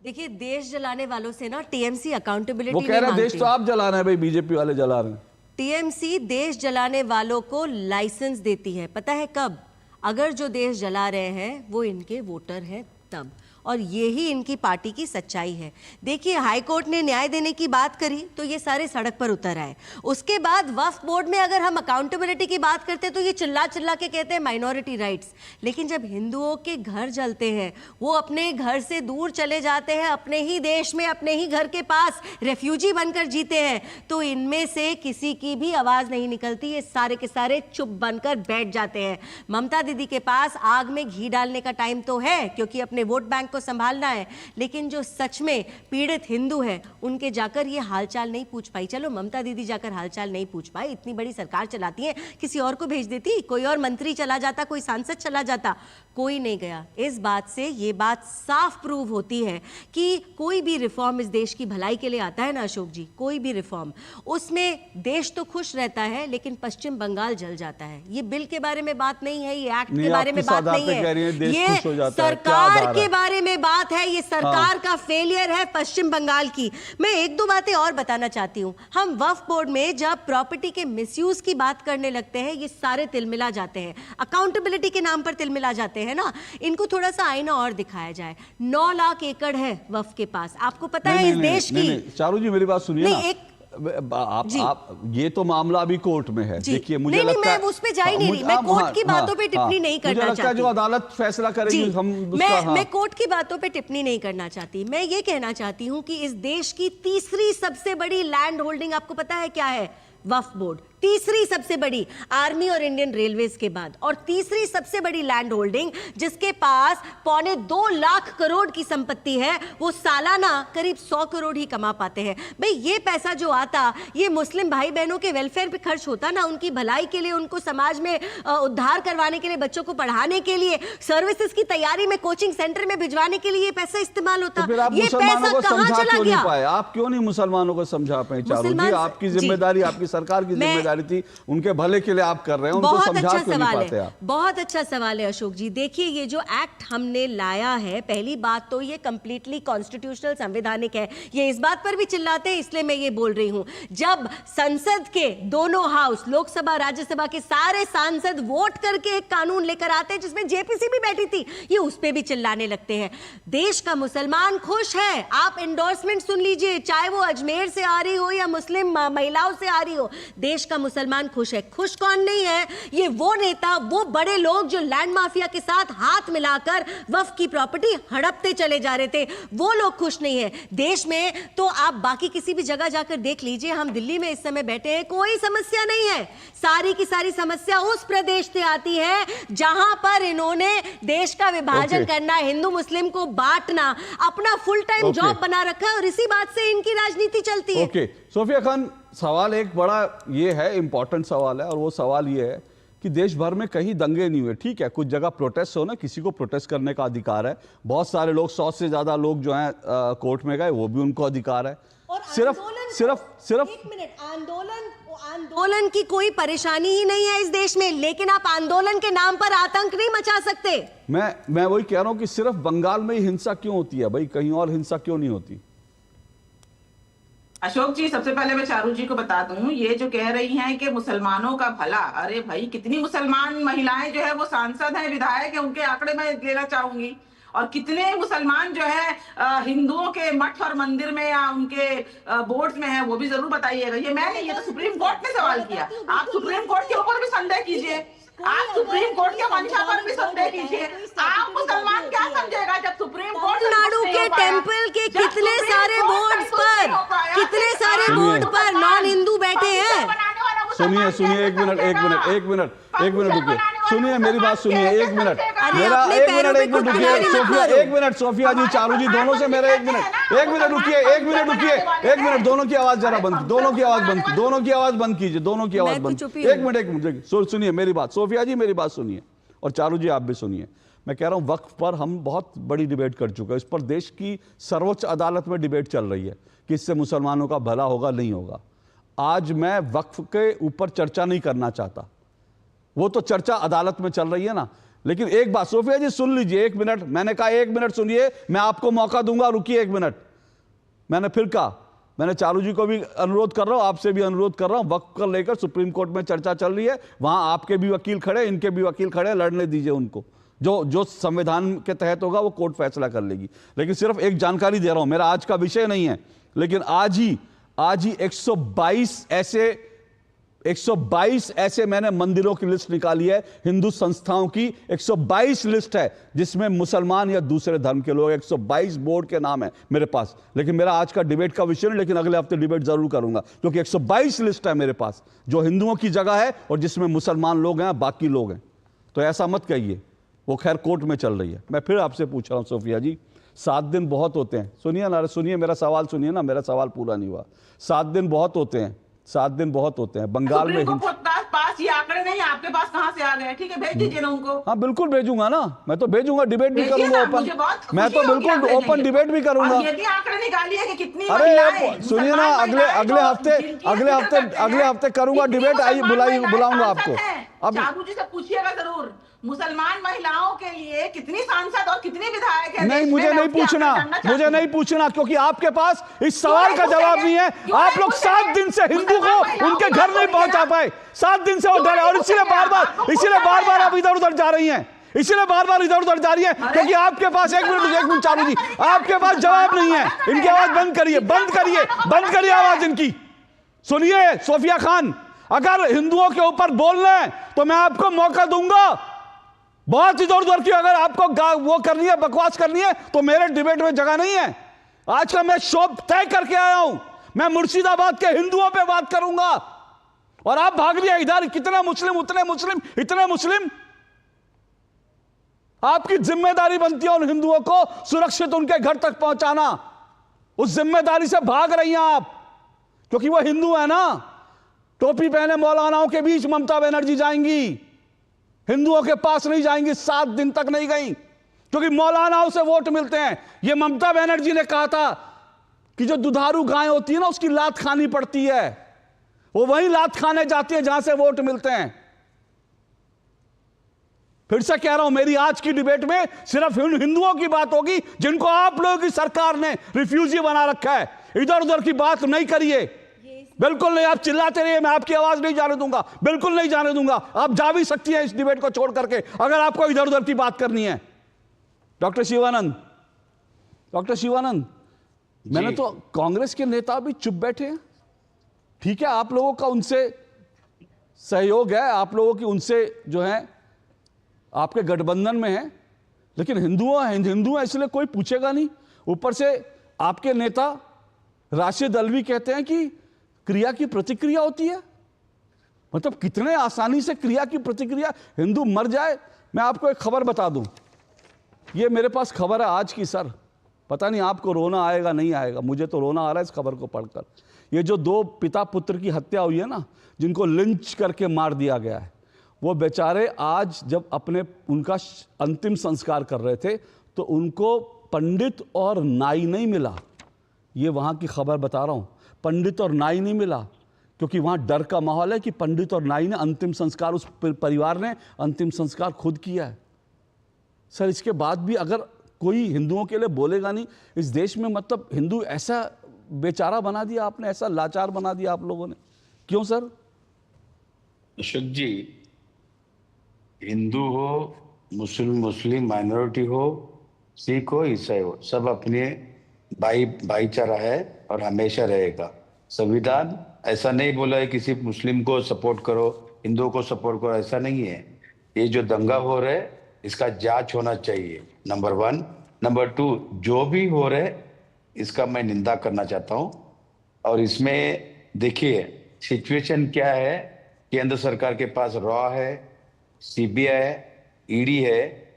देखिए, देश जलाने वालों से ना टीएमसी अकाउंटेबिलिटी वो कह रहे हैं देश तो आप जला रहे हैं भाई, बीजेपी वाले जला रहे हैं। टीएमसी देश जलाने वालों को लाइसेंस देती है, पता है कब? अगर जो देश जला रहे हैं वो इनके वोटर हैं तब, और यही इनकी पार्टी की सच्चाई है। देखिए, हाई कोर्ट ने न्याय देने की बात करी तो ये सारे सड़क पर उतर आए। उसके बाद वक्फ बोर्ड में अगर हम अकाउंटेबिलिटी की बात करते हैं तो ये चिल्ला के कहते हैं माइनॉरिटी राइट्स। लेकिन जब हिंदुओं के घर जलते हैं, वो अपने घर से दूर चले जाते हैं, अपने ही देश में, अपने ही घर के पास रेफ्यूजी बनकर जीते हैं, तो इनमें से किसी की भी आवाज़ नहीं निकलती। ये सारे के सारे चुप बनकर बैठ जाते हैं। ममता दीदी के पास आग में घी डालने का टाइम तो है, क्योंकि अपने अपने वोट बैंक को संभालना है, लेकिन जो सच में पीड़ित हिंदू है उनके जाकर ये हालचाल नहीं पूछ पाई। चलो ममता दीदी जाकर हालचाल नहीं पूछ पाई, इतनी बड़ी सरकार चलाती है, किसी और को भेज देती, कोई और मंत्री चला जाता, कोई सांसद चला जाता, कोई नहीं गया। इस बात से ये बात साफ प्रूव होती है कि कोई भी रिफॉर्म इस देश की भलाई के लिए आता है ना अशोक जी, कोई भी रिफॉर्म, उसमें देश तो खुश रहता है लेकिन पश्चिम बंगाल जल जाता है। ये बिल के बारे में बात नहीं है, ये एक्ट के बारे में बात नहीं है, ये सरकार के बारे में बात है, ये सरकार का फेलियर है पश्चिम बंगाल की। मैं एक दो बातें और बताना चाहती हूँ। हम वक्फ बोर्ड में जब प्रॉपर्टी के मिसयूज की बात करने लगते हैं ये सारे तिलमिला जाते हैं, अकाउंटेबिलिटी के नाम पर तिलमिला जाते हैं ना। इनको थोड़ा सा आईना और दिखाया जाए। 9 लाख एकड़ है वक्फ के पास, आपको पता है इस देश की। चारू जी मेरी बात सुनिए ना, आप ये तो मामला अभी कोर्ट में है। देखिए मुझे लगता है मैं उस पे जा ही नहीं रही, मैं कोर्ट की बातों पे टिप्पणी नहीं करना चाहती। मुझे लगता है जो अदालत फैसला करेगी हम मैं कोर्ट की बातों पे टिप्पणी नहीं करना चाहती। मैं ये कहना चाहती हूँ कि इस देश की तीसरी सबसे बड़ी लैंड होल्डिंग आपको पता है क्या है? वक्फ बोर्ड। तीसरी सबसे बड़ी, आर्मी और इंडियन रेलवेज के बाद, और तीसरी सबसे बड़ी लैंड होल्डिंग जिसके पास 2.25 लाख करोड़ की संपत्ति है, वो सालाना करीब 100 करोड़ ही कमा पाते हैं। भाई ये पैसा जो आता ये मुस्लिम भाई बहनों के वेलफेयर पे खर्च होता ना, उनकी भलाई के लिए, उनको समाज में उद्धार करवाने के लिए, बच्चों को पढ़ाने के लिए, सर्विसेज की तैयारी में कोचिंग सेंटर में भिजवाने के लिए पैसा इस्तेमाल होता। ये पैसा कहां चला गया? आप क्यों नहीं मुसलमानों को समझा पाए? चारू जी आपकी जिम्मेदारी, आपकी सरकार की जिम्मेदारी थी, उनके भले के लिए आप कर रहे हैं, उनको समझा क्यों नहीं पाते आप? बहुत अच्छा सवाल है अशोक जी। देखिए ये जो एक्ट हमने लाया है, पहली बात तो ये कंप्लीटली कॉन्स्टिट्यूशनल, संवैधानिक है। ये इस बात पर भी चिल्लाते हैं, इसलिए मैं ये बोल रही हूं। जब संसद के दोनों हाउस, लोकसभा राज्यसभा के सारे सांसद वोट करके एक कानून लेकर आते हैं जिसमें जेपीसी भी बैठी थी, ये उस पे भी चिल्लाने लगते हैं। देश का मुसलमान खुश है, आप एंडोर्समेंट सुन लीजिए, चाहे वो अजमेर से आ रही हो या मुस्लिम महिलाओं से आ रही हो, देश का मुसलमान खुश है। खुश कौन नहीं है? ये वो नेता, वो बड़े लोग जो लैंड माफिया के साथ हाथ मिलाकर वक्फ की प्रॉपर्टी हड़पते चले जा रहे थे, वो लोग खुश नहीं है। देश में तो आप बाकी किसी भी जगह जाकर देख लीजिए, हम दिल्ली में इस समय बैठे हैं, कोई समस्या नहीं है। सारी की सारी समस्या उस प्रदेश से आती है जहां पर इन्होंने देश का विभाजन करना, हिंदू मुस्लिम को बांटना, अपना फुल टाइम जॉब बना रखा है, और इसी बात से इनकी राजनीति चलती है। सोफिया खान, सवाल एक बड़ा ये है, इंपॉर्टेंट सवाल है, और वो सवाल ये है कि देश भर में कहीं दंगे नहीं हुए। ठीक है, कुछ जगह प्रोटेस्ट हो ना, किसी को प्रोटेस्ट करने का अधिकार है। बहुत सारे लोग, 100 से ज्यादा लोग जो हैं कोर्ट में गए, वो भी उनको अधिकार है। सिर्फ एक मिनट, आंदोलन की कोई परेशानी ही नहीं है इस देश में, लेकिन आप आंदोलन के नाम पर आतंक नहीं मचा सकते। मैं वही कह रहा हूं कि सिर्फ बंगाल में ही हिंसा क्यों होती है भाई, कहीं और हिंसा क्यों नहीं होती? अशोक जी, सबसे पहले मैं चारू जी को बता दूं, ये जो कह रही हैं कि मुसलमानों का भला, अरे भाई कितनी मुसलमान महिलाएं जो है वो सांसद हैं, विधायक हैं, उनके आंकड़े मैं लेना चाहूंगी। और कितने मुसलमान जो है हिंदुओं के मठ और मंदिर में या उनके बोर्ड्स में है, वो भी जरूर बताइएगा। ये मैं नहीं, ये तो सुप्रीम कोर्ट ने सवाल किया। आप सुप्रीम कोर्ट के ऊपर भी संदेह कीजिए, आप सुप्रीम कोर्ट के मंशा पर भी संदेह कीजिए। आप मुसलमान क्या समझेगा जब सुप्रीम कोर्ट तमिलनाडु के टेंपल के कितने सारे बोर्ड पर नॉन हिंदू बैठे हैं। सुनिए, एक मिनट रुकिए, सुनिए मेरी बात सुनिए, एक मिनट रुकिए। सोफिया जी, चारू जी, दोनों से मेरा एक मिनट रुकिए। दोनों की आवाज जरा बंद, दोनों की आवाज बंद कीजिए। एक मिनट सुनिए मेरी बात। सोफिया जी मेरी बात सुनिए, और चारू जी आप भी सुनिए। मैं कह रहा हूं वक्फ पर हम बहुत बड़ी डिबेट कर चुके हैं, इस पर देश की सर्वोच्च अदालत में डिबेट चल रही है कि इससे मुसलमानों का भला होगा नहीं होगा। आज मैं वक्फ के ऊपर चर्चा नहीं करना चाहता, वो तो चर्चा अदालत में चल रही है ना। लेकिन एक बात सोफिया जी सुन लीजिए, 1 मिनट, मैंने कहा 1 मिनट सुनिए, मैं आपको मौका दूंगा, रुकिए 1 मिनट। मैंने फिर कहा, मैंने चारू जी को भी अनुरोध कर रहा हूं, आपसे भी अनुरोध कर रहा हूं, वक्फ को लेकर सुप्रीम कोर्ट में चर्चा चल रही है, वहां आपके भी वकील खड़े, इनके भी वकील खड़े, लड़ने दीजिए उनको। जो संविधान के तहत होगा वो कोर्ट फैसला कर लेगी। लेकिन सिर्फ एक जानकारी दे रहा हूं, मेरा आज का विषय नहीं है, लेकिन आज ही 122 ऐसे मैंने मंदिरों की लिस्ट निकाली है, हिंदू संस्थाओं की 122 लिस्ट है, जिसमें मुसलमान या दूसरे धर्म के लोग, 122 बोर्ड के नाम है मेरे पास। लेकिन मेरा आज का डिबेट का विषय नहीं, लेकिन अगले हफ्ते डिबेट जरूर करूंगा, क्योंकि 122 लिस्ट है मेरे पास जो हिंदुओं की जगह है और जिसमें मुसलमान लोग हैं, बाकी लोग हैं। तो ऐसा मत कहिए, वो खैर कोर्ट में चल रही है। मैं फिर आपसे पूछ रहा हूं सोफिया जी, 7 दिन बहुत होते हैं, सुनिए ना, सुनिए मेरा सवाल सुनिए ना, मेरा सवाल पूरा नहीं हुआ। 7 दिन बहुत होते हैं, 7 दिन बहुत होते हैं। बंगाल में पास ये आंकड़े नहीं, आपके पास कहां से आ गए? ठीक है, भेज दीजिए ना उनको। हाँ बिल्कुल भेजूंगा ना, मैं तो भेजूंगा, डिबेट भी करूंगा ओपन, मैं तो बिल्कुल ओपन डिबेट भी करूंगा। यदि आंकड़े निकालिए कि कितनी अरे सुनिए ना, अगले हफ्ते करूंगा डिबेट, आइए बुलाऊंगा आपको। अब चाबू जी से पूछिएगा जरूर, मुसलमान महिलाओं के लिए कितनी सांसद और कितनी विधायक है? नहीं, मुझे नहीं पूछना, मुझे नहीं पूछना, क्योंकि आपके पास इस सवाल का जवाब नहीं है। आप लोग 7 दिन से हिंदू को उनके घर नहीं पहुंचा पाए, 7 दिन से वो डरे, और इसीलिए बार बार आप इधर उधर जा रही हैं, इसीलिए बार बार इधर उधर जा रही है, क्योंकि आपके पास एक मिनट चालू जी, आपके पास जवाब नहीं है। इनकी आवाज बंद करिए आवाज इनकी। सुनिए सोफिया खान, अगर हिंदुओं के ऊपर बोलना है तो मैं आपको मौका दूंगा। बहुत इधर उधर की अगर आपको वो करनी है, बकवास करनी है, तो मेरे डिबेट में जगह नहीं है। आज का मैं शो तय करके आया हूं, मैं मुर्शिदाबाद के हिंदुओं पे बात करूंगा, और आप भाग रही है इधर, कितने मुस्लिम उतने मुस्लिम, इतने मुस्लिम। आपकी जिम्मेदारी बनती है उन हिंदुओं को सुरक्षित उनके घर तक पहुंचाना। उस जिम्मेदारी से भाग रही हैं आप, क्योंकि वो हिंदू है ना। टोपी पहने मौलानाओं के बीच ममता बनर्जी जाएंगी, हिंदुओं के पास नहीं जाएंगी, 7 दिन तक नहीं गई, क्योंकि मौलानाओं से वोट मिलते हैं। यह ममता बनर्जी ने कहा था कि जो दुधारू गाय होती है ना, उसकी लात खानी पड़ती है, वो वही लात खाने जाती है जहां से वोट मिलते हैं। फिर से कह रहा हूं, मेरी आज की डिबेट में सिर्फ उन हिंदुओं की बात होगी जिनको आप लोगों की सरकार ने रिफ्यूजी बना रखा है। इधर उधर की बात नहीं करिए, बिल्कुल नहीं। आप चिल्लाते रहिए, मैं आपकी आवाज नहीं जाने दूंगा, बिल्कुल नहीं जाने दूंगा। आप जा भी सकती हैं इस डिबेट को छोड़ करके, अगर आपको इधर उधर की बात करनी है। डॉक्टर शिवानंद, मैंने तो कांग्रेस के नेता भी चुप बैठे हैं। ठीक है, आप लोगों का उनसे सहयोग है, आप लोगों की उनसे जो है आपके गठबंधन में है, लेकिन हिंदू हैं इसलिए कोई पूछेगा नहीं। ऊपर से आपके नेता राशिद अल्वी कहते हैं कि क्रिया की प्रतिक्रिया होती है। मतलब कितने आसानी से क्रिया की प्रतिक्रिया, हिंदू मर जाए। मैं आपको एक खबर बता दूं, ये मेरे पास खबर है आज की सर, पता नहीं आपको रोना आएगा नहीं आएगा, मुझे तो रोना आ रहा है इस खबर को पढ़कर। ये जो 2 पिता पुत्र की हत्या हुई है ना, जिनको लिंच करके मार दिया गया है, वो बेचारे आज जब उनका अंतिम संस्कार कर रहे थे तो उनको पंडित और नाई नहीं मिला। ये वहाँ की खबर बता रहा हूँ, पंडित और नाई नहीं मिला, क्योंकि वहाँ डर का माहौल है कि पंडित और नाई ने अंतिम संस्कार, उस परिवार ने अंतिम संस्कार खुद किया है। सर इसके बाद भी अगर कोई हिंदुओं के लिए बोलेगा नहीं इस देश में, मतलब हिंदू ऐसा बेचारा बना दिया आपने, ऐसा लाचार बना दिया आप लोगों ने, क्यों सर? अशोक जी, हिंदू हो, मुस्लिम माइनॉरिटी हो, सिख हो, ईसाई हो, सब अपने भाईचारा है और हमेशा रहेगा। संविधान ऐसा नहीं बोला है किसी मुस्लिम को सपोर्ट करो, हिंदुओं को सपोर्ट करो, ऐसा नहीं है। ये जो दंगा हो रहा है इसका जांच होना चाहिए, नंबर 1। नंबर 2, जो भी हो रहा है इसका मैं निंदा करना चाहता हूँ। और इसमें देखिए सिचुएशन क्या है, केंद्र सरकार के पास रॉ है, सीबीआई, ईडी है,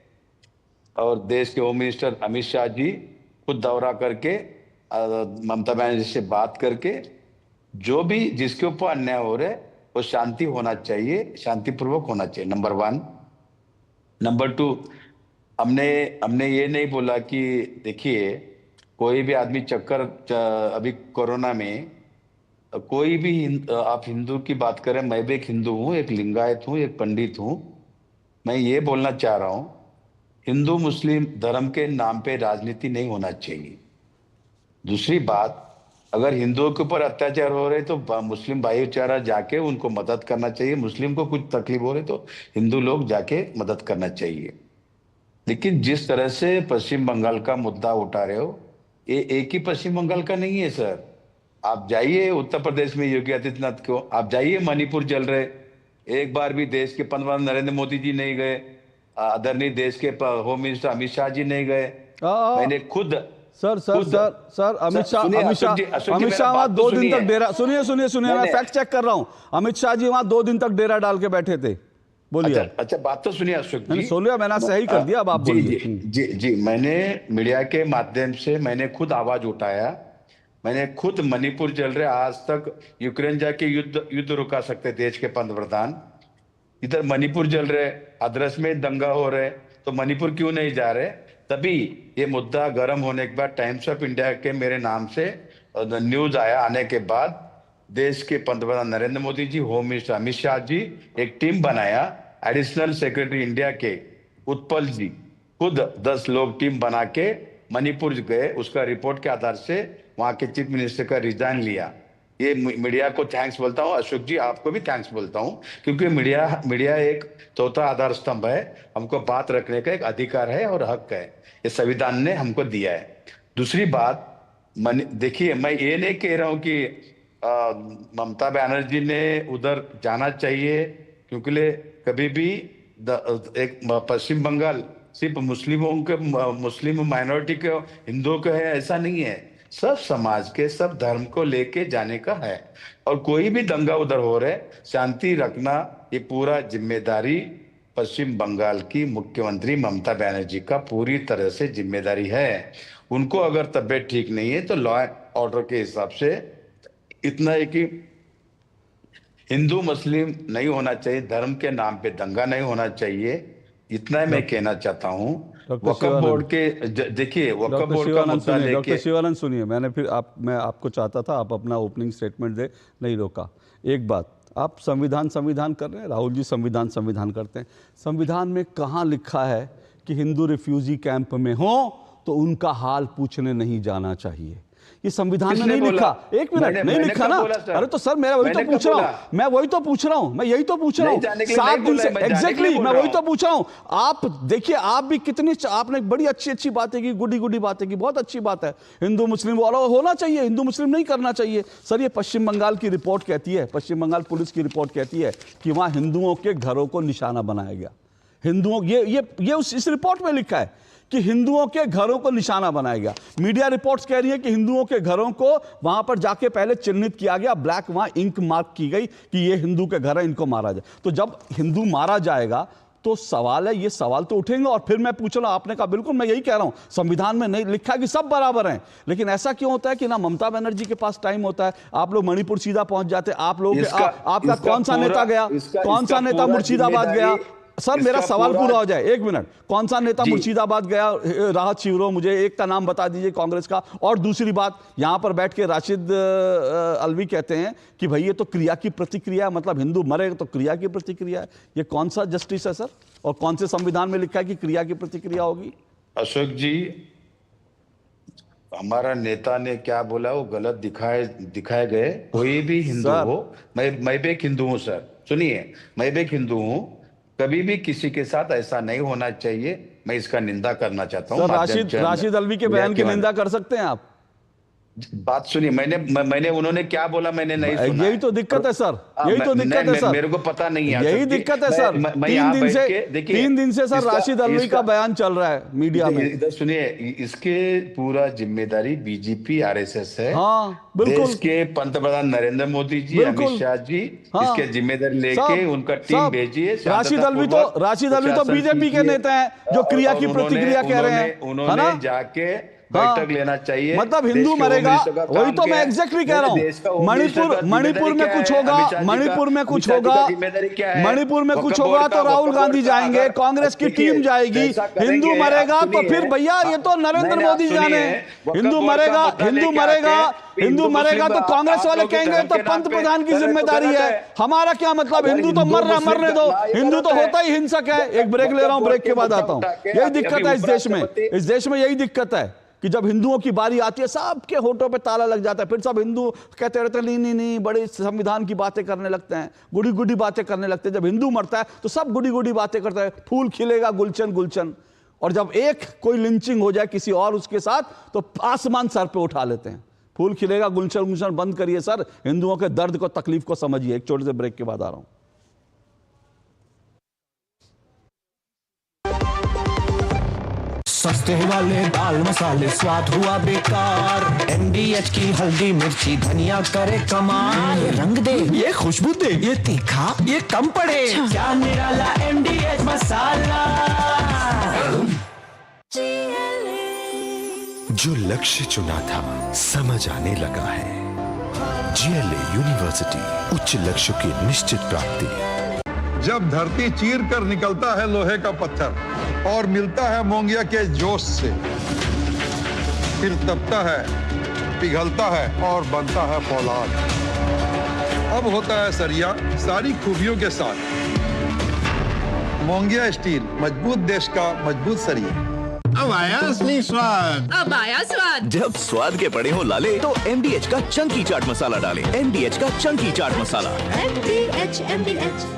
और देश के होम मिनिस्टर अमित शाह जी खुद दौरा करके ममता बनर्जी से बात करके जो भी जिसके ऊपर अन्याय हो रहा है वो शांति होना चाहिए, शांतिपूर्वक होना चाहिए, नंबर 1। नंबर 2, हमने ये नहीं बोला कि देखिए कोई भी आदमी अभी कोरोना में कोई भी आप हिंदू की बात करें, मैं भी एक हिंदू हूँ, एक लिंगायत हूँ, एक पंडित हूँ। मैं ये बोलना चाह रहा हूँ, हिंदू मुस्लिम धर्म के नाम पे राजनीति नहीं होना चाहिए। दूसरी बात, अगर हिंदुओं के ऊपर अत्याचार हो रहे तो मुस्लिम भाईचारा जाके उनको मदद करना चाहिए, मुस्लिम को कुछ तकलीफ हो रही तो हिंदू लोग जाके मदद करना चाहिए। लेकिन जिस तरह से पश्चिम बंगाल का मुद्दा उठा रहे हो, ये एक ही पश्चिम बंगाल का नहीं है सर। आप जाइए उत्तर प्रदेश में योगी आदित्यनाथ को, आप जाइए मणिपुर जल रहे, एक बार भी देश के पंतप्रधान नरेंद्र मोदी जी नहीं गए, आदरणीय देश के होम मिनिस्टर अमित शाह जी नहीं गए। मैंने खुद सर अमित शाह वहां 2 दिन तक डेरा, सुनिए मैं फैक्ट चेक कर रहा हूं, अमित शाह जी वहां 2 दिन तक डेरा डाल के बैठे थे, बोलिए। अच्छा बात तो सुनिए अशोक जी। सोनिया मैंने सही कर दिया, अब आप बोलिए। जी मैंने मीडिया के माध्यम से मैंने खुद आवाज उठाया। मैंने खुद मणिपुर जल रहे, आज तक यूक्रेन जाके युद्ध रुका सकते देश के पंतप्रधान, इधर मणिपुर जल रहे, अदरस में दंगा हो रहे, तो मणिपुर क्यों नहीं जा रहे। तभी ये मुद्दा गर्म होने के बाद टाइम्स ऑफ इंडिया के मेरे नाम से न्यूज आया। आने के बाद देश के पंतप्रधान नरेंद्र मोदी जी, होम मिनिस्टर अमित शाह जी एक टीम बनाया। एडिशनल सेक्रेटरी इंडिया के उत्पल जी खुद 10 लोग टीम बना के मणिपुर गए। उसका रिपोर्ट के आधार से वहां के चीफ मिनिस्टर का रिजाइन लिया। ये मीडिया को थैंक्स बोलता हूँ। अशोक जी आपको भी थैंक्स बोलता हूँ, क्योंकि मीडिया एक चौथा आधार स्तंभ है। हमको बात रखने का एक अधिकार है और हक है, ये संविधान ने हमको दिया है। दूसरी बात, देखिए मैं ये नहीं कह रहा हूँ कि ममता बनर्जी ने उधर जाना चाहिए, क्योंकि कभी भी एक पश्चिम बंगाल सिर्फ मुस्लिम माइनॉरिटी के हिंदुओं का है ऐसा नहीं है, सब समाज के सब धर्म को लेके जाने का है। और कोई भी दंगा उधर हो रहे, शांति रखना ये पूरा जिम्मेदारी पश्चिम बंगाल की मुख्यमंत्री ममता बनर्जी का पूरी तरह से जिम्मेदारी है। उनको अगर तबीयत ठीक नहीं है तो लॉ एंड ऑर्डर के हिसाब से इतना है कि हिंदू मुस्लिम नहीं होना चाहिए, धर्म के नाम पे दंगा नहीं होना चाहिए, इतना मैं कहना चाहता हूँ। वक्फ बोर्ड के देखिए, वक्फ बोर्ड का मुद्दा लेके डॉक्टर शिवानंद सुनिए, मैं आपको चाहता था आप अपना ओपनिंग स्टेटमेंट दे, नहीं रोका। एक बात, आप संविधान कर रहे हैं, राहुल जी संविधान करते हैं। संविधान में कहाँ लिखा है कि हिंदू रिफ्यूजी कैंप में हो तो उनका हाल पूछने नहीं जाना चाहिए? ये संविधान में नहीं लिखा। एक मिनट, नहीं लिखा ना? अरे तो सर मैं वही तो पूछ रहा हूँ, मैं यही तो पूछ रहा हूँ 7 दिन से एग्जैक्टली मैं वही तो पूछ रहा हूँ। आप देखिए, आप भी कितनी, आपने बड़ी अच्छी बातें की, गुडी बातें की, बहुत अच्छी बात है। हिंदू मुस्लिम वाला होना चाहिए, हिंदू मुस्लिम नहीं करना चाहिए। सर ये पश्चिम बंगाल की रिपोर्ट कहती है, पश्चिम बंगाल पुलिस की रिपोर्ट कहती है कि वहां हिंदुओं के घरों को निशाना बनाया गया। हिंदुओं, ये इस रिपोर्ट में लिखा है कि हिंदुओं के घरों को निशाना बनाया गया। मीडिया रिपोर्ट्स कह रही है कि हिंदुओं के घरों को वहां पर जाके पहले चिन्हित किया गया, ब्लैक वहां इंक मार्क की गई कि ये हिंदू के घर है, इनको मारा जाए। तो जब हिंदू मारा जाएगा तो सवाल है, ये सवाल तो उठेंगे। और फिर मैं पूछ रहा हूं, आपने कहा बिल्कुल मैं यही कह रहा हूं, संविधान में नहीं लिखा कि सब बराबर हैं, लेकिन ऐसा क्यों होता है कि ना ममता बनर्जी के पास टाइम होता है, आप लोग मणिपुर सीधा पहुंच जाते हैं। आप लोग आपका कौन सा नेता गया, कौन सा नेता मुर्शिदाबाद गया? सर मेरा सवाल पूरा हो जाए, एक मिनट। कौन सा नेता मुर्शिदाबाद गया राहत शिविरों? मुझे एक का नाम बता दीजिए कांग्रेस का। और दूसरी बात, यहां पर बैठ के राशिद अलवी कहते हैं कि भाई ये तो क्रिया की प्रतिक्रिया, मतलब हिंदू मरे तो क्रिया की प्रतिक्रिया है। ये कौन सा जस्टिस है सर? और कौन से संविधान में लिखा है कि क्रिया की प्रतिक्रिया होगी? अशोक जी, हमारा नेता ने क्या बोला वो गलत दिखाए गए। कोई भी हिंदू हो, मैं भी एक हिंदू हूं सर, सुनिए, मैं भी एक हिंदू हूं, कभी भी किसी के साथ ऐसा नहीं होना चाहिए। मैं इसका निंदा करना चाहता हूँ। राशिद अलवी के बयान की निंदा कर सकते हैं आप? बात सुनिए, मैंने उन्होंने क्या बोला मैंने नहीं सुना। यही तो दिक्कत है सर, यही तो दिक्कत है सर, मेरे को पता नहीं है। यही दिक्कत है सर। 3 दिन से सर राशिद अलवी का बयान चल रहा है मीडिया में। इधर सुनिए, इसके पूरा जिम्मेदारी बीजेपी आरएसएस है। हाँ बिल्कुल, देश के पंतप्रधान नरेंद्र मोदी जी, अमित शाह जी इसके जिम्मेदारी लेके उनका टीम भेजिए। राशिद अलवी तो बीजेपी के नेता हैं जो क्रिया की प्रतिक्रिया कह रहे हैं। उन्होंने जाके बैठक लेना चाहिए। मतलब हिंदू मरेगा, वही तो मैं एग्जैक्टली कह रहा हूँ। मणिपुर में कुछ होगा, मणिपुर में कुछ होगा तो राहुल गांधी जाएंगे, कांग्रेस की टीम जाएगी। हिंदू मरेगा तो फिर भैया ये तो नरेंद्र मोदी जाने। हिंदू मरेगा तो कांग्रेस वाले कहेंगे तो पंतप्रधान की जिम्मेदारी है। हमारा क्या मतलब, हिंदू तो मर रहा, मरने दो। हिंदू तो होता ही हिंसक है। एक ब्रेक ले रहा हूं, ब्रेक के बाद आता हूं। यही दिक्कत है इस देश में यही दिक्कत है कि जब हिंदुओं की बारी आती है सबके होठों पे ताला लग जाता है। फिर सब हिंदू कहते रहते हैं नहीं, बड़े संविधान की बातें करने लगते हैं, गुड़ी बातें करने लगते हैं। जब हिंदू मरता है तो सब गुड़ी बातें करते हैं, फूल खिलेगा गुलशन। और जब एक कोई लिंचिंग हो जाए किसी और उसके साथ तो आसमान सर पे उठा लेते हैं। फूल खिलेगा गुलशन बंद करिए सर, हिंदुओं के दर्द को, तकलीफ को समझिए। एक छोटे से ब्रेक के बाद आ रहा हूं। सस्ते वाले दाल मसाले स्वाद हुआ बेकार। MDH की हल्दी मिर्ची धनिया करे कमाल। ये रंग दे, ये खुशबू दे, ये तीखा, ये कम पड़े। क्या निराला MDH मसाला। जो लक्ष्य चुना था समझ आने लगा है। GLA यूनिवर्सिटी, उच्च लक्ष्य की निश्चित प्राप्ति। जब धरती चीर कर निकलता है लोहे का पत्थर और मिलता है मोंगिया के जोश से, फिर तपता है, पिघलता है और बनता है फौलाद। अब होता है सरिया सारी खूबियों के साथ। मोंगिया स्टील, मजबूत देश का मजबूत सरिया। अब आया असली स्वाद। अब आया स्वाद। जब स्वाद के पड़े हो लाले तो MDH का चंकी चाट मसाला डालें। MDH का चंकी चाट मसाला। MDH।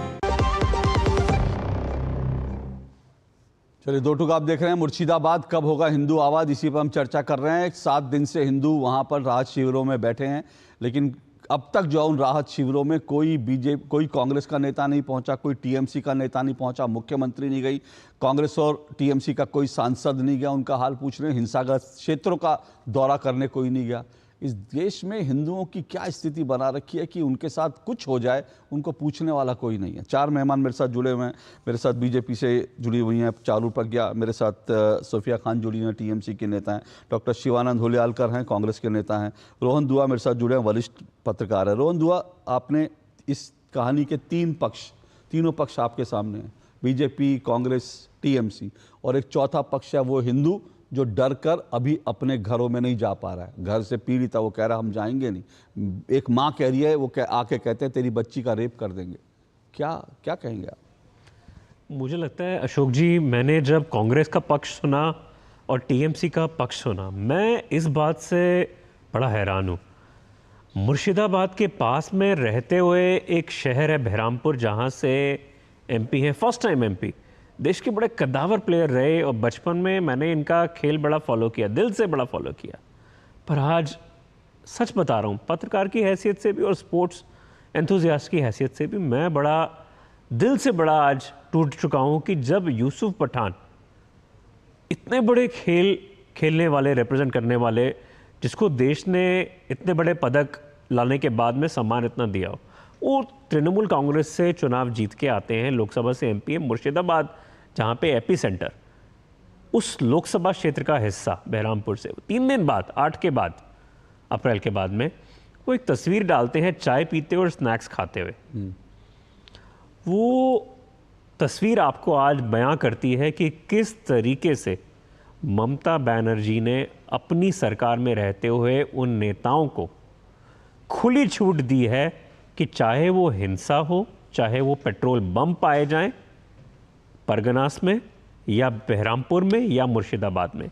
चलिए, 2 टूक आप देख रहे हैं। मुर्शिदाबाद कब होगा हिंदू आबाद, इसी पर हम चर्चा कर रहे हैं। 7 दिन से हिंदू वहां पर राहत शिविरों में बैठे हैं, लेकिन अब तक जो उन राहत शिविरों में कोई कांग्रेस का नेता नहीं पहुंचा, कोई TMC का नेता नहीं पहुंचा, मुख्यमंत्री नहीं गई, कांग्रेस और TMC का कोई सांसद नहीं गया उनका हाल पूछने, हिंसाग्रस्त क्षेत्रों का दौरा करने कोई नहीं गया। इस देश में हिंदुओं की क्या स्थिति बना रखी है कि उनके साथ कुछ हो जाए उनको पूछने वाला कोई नहीं है। 4 मेहमान मेरे साथ जुड़े हुए हैं। मेरे साथ BJP से जुड़ी हुई हैं चारू प्रज्ञा, मेरे साथ सोफिया खान जुड़ी हैं, TMC के नेता हैं, डॉक्टर शिवानंद हुलियालकर हैं, कांग्रेस के नेता हैं, रोहन दुआ मेरे साथ जुड़े हैं, वरिष्ठ पत्रकार है। रोहन दुआ, आपने इस कहानी के 3 पक्ष, तीनों पक्ष आपके सामने हैं, BJP, कांग्रेस, TMC, और एक चौथा पक्ष है वो हिंदू जो डर कर अभी अपने घरों में नहीं जा पा रहा है, घर से पीड़ित है, वो कह रहा है हम जाएंगे नहीं। एक माँ कह रही है, वो आके कहते हैं तेरी बच्ची का रेप कर देंगे। क्या कहेंगे आप? मुझे लगता है अशोक जी, मैंने जब कांग्रेस का पक्ष सुना और TMC का पक्ष सुना, मैं इस बात से बड़ा हैरान हूँ। मुर्शिदाबाद के पास में रहते हुए एक शहर है बहरामपुर, जहाँ से MP हैं, फर्स्ट टाइम MP, देश के बड़े कद्दावर प्लेयर रहे और बचपन में मैंने इनका खेल बड़ा फॉलो किया, दिल से बड़ा फॉलो किया। पर आज सच बता रहा हूँ, पत्रकार की हैसियत से भी और स्पोर्ट्स एंथुजियास्ट की हैसियत से भी मैं बड़ा दिल से बड़ा आज टूट चुका हूँ कि जब यूसुफ पठान, इतने बड़े खेलने वाले, रिप्रेजेंट करने वाले, जिसको देश ने इतने बड़े पदक लाने के बाद में सम्मान इतना दिया हो, वो तृणमूल कांग्रेस से चुनाव जीत के आते हैं, लोकसभा से MP है। मुर्शिदाबाद, जहाँ पे एपी सेंटर, उस लोकसभा क्षेत्र का हिस्सा बहरामपुर से 3 दिन बाद, 8 के बाद, अप्रैल के बाद में, वो एक तस्वीर डालते हैं चाय पीते और स्नैक्स खाते हुए। वो तस्वीर आपको आज बयां करती है कि किस तरीके से ममता बनर्जी ने अपनी सरकार में रहते हुए उन नेताओं को खुली छूट दी है कि चाहे वो हिंसा हो, चाहे वो पेट्रोल बम पाए जाएं परगनास में या बहरामपुर में या मुर्शिदाबाद में,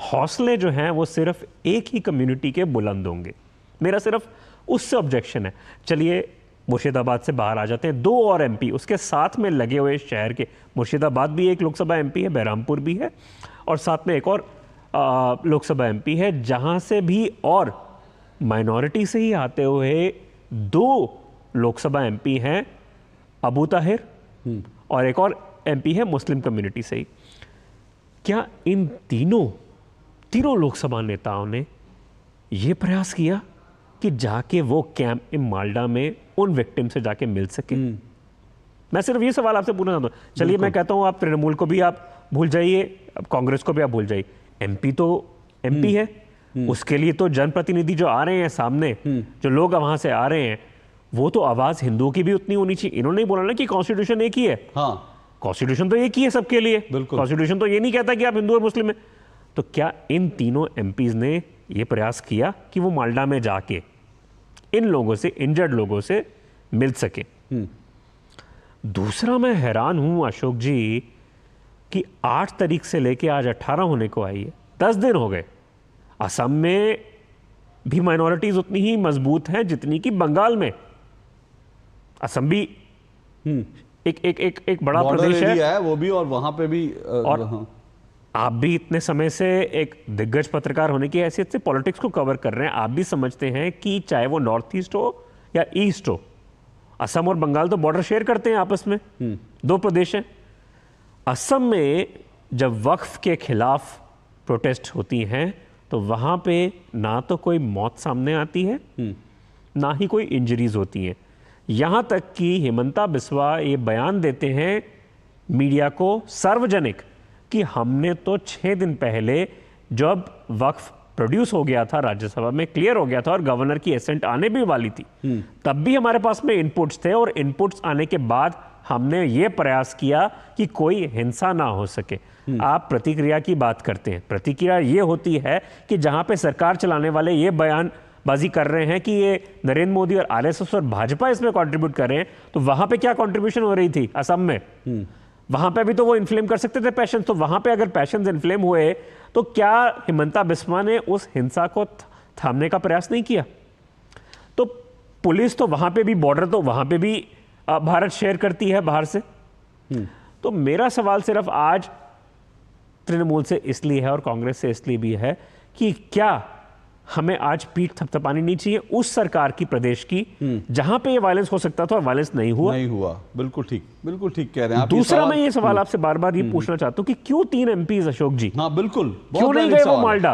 हौसले जो हैं वो सिर्फ एक ही कम्युनिटी के बुलंद होंगे। मेरा सिर्फ उससे ऑब्जेक्शन है। चलिए मुर्शिदाबाद से बाहर आ जाते हैं। 2 और MP उसके साथ में लगे हुए शहर के, मुर्शिदाबाद भी एक लोकसभा MP है, बहरामपुर भी है, और साथ में एक और लोकसभा MP है, जहाँ से भी और माइनॉरिटी से ही आते हुए 2 लोकसभा MP हैं, अबू ताहिर, और एक और MP है मुस्लिम कम्युनिटी से ही। क्या इन तीनों लोकसभा नेताओं ने ये प्रयास किया कि जाके वो कैंप इन माल्डा में उन विक्टिम से जाके मिल सके? मैं सिर्फ ये सवाल आपसे पूछना चाहता हूँ। चलिए मैं कहता हूँ आप तृणमूल को भी आप भूल जाइए, कांग्रेस को भी आप भूल जाइए, MP तो MP है, उसके लिए तो जनप्रतिनिधि जो आ रहे हैं सामने, जो लोग वहां से आ रहे हैं, वो तो आवाज हिंदुओं की भी उतनी होनी चाहिए। इन्होंने बोला ना कि कॉन्स्टिट्यूशन एक ही है। हाँ, कॉन्स्टिट्यूशन तो एक ही है सबके लिए। कॉन्स्टिट्यूशन तो ये नहीं कहता कि आप हिंदू और मुस्लिम हैं। तो क्या इन तीनों MPs ने ये प्रयास किया कि वो माल्डा में जाके इन लोगों से, इंजर्ड लोगों से मिल सके? दूसरा, मैं हैरान हूं अशोक जी कि 8 तारीख से लेके आज 18 होने को आई है, 10 दिन हो गए। असम में भी माइनॉरिटीज उतनी ही मजबूत हैं जितनी कि बंगाल में। असम भी एक बड़ा प्रदेश है वो भी, और वहां पे भी और आप भी इतने समय से एक दिग्गज पत्रकार होने की हैसियत से पॉलिटिक्स को कवर कर रहे हैं। आप भी समझते हैं कि चाहे वो नॉर्थ ईस्ट हो या ईस्ट हो, असम और बंगाल तो बॉर्डर शेयर करते हैं आपस में, 2 प्रदेश हैं। असम में जब वक्फ के खिलाफ प्रोटेस्ट होती हैं तो वहाँ पे ना तो कोई मौत सामने आती है ना ही कोई इंजरीज होती हैं। यहाँ तक कि हिमंता बिस्वा ये बयान देते हैं मीडिया को सार्वजनिक कि हमने तो 6 दिन पहले जब वक्फ प्रोड्यूस हो गया था, राज्यसभा में क्लियर हो गया था और गवर्नर की एसेंट आने भी वाली थी, तब भी हमारे पास में इनपुट्स थे और इनपुट्स आने के बाद हमने ये प्रयास किया कि कोई हिंसा ना हो सके। आप प्रतिक्रिया की बात करते हैं, प्रतिक्रिया ये होती है कि जहां पे सरकार चलाने वाले ये बयानबाजी कर रहे हैं कि ये नरेंद्र मोदी और आरएसएस और भाजपा इसमें कंट्रीब्यूट कर रहे हैं, तो वहां पे क्या कंट्रीब्यूशन हो रही थी असम में? वहां पे भी तो वो इन्फ्लेम कर सकते थे पैशन। तो वहां पे अगर पैशन इन्फ्लेम हुए तो क्या हिमंता बिस्वा ने उस हिंसा को थामने का प्रयास नहीं किया? तो पुलिस तो वहां पे भी, बॉर्डर तो वहां पे भी भारत शेयर करती है बाहर से। तो मेरा सवाल सिर्फ आज तृणमूल से इसलिए है और कांग्रेस से इसलिए भी है कि क्या हमें आज पीठ थपथपानी नहीं चाहिए उस सरकार की, प्रदेश की, जहां पे ये वायलेंस हो सकता था और वायलेंस नहीं हुआ। बिल्कुल ठीक कह रहे हैं आप। दूसरा मैं ये सवाल आपसे बार बार ये पूछना चाहता हूं कि क्यों 3 एमपीज अशोक जी, हाँ बिल्कुल, क्यों नहीं गए वो माल्डा?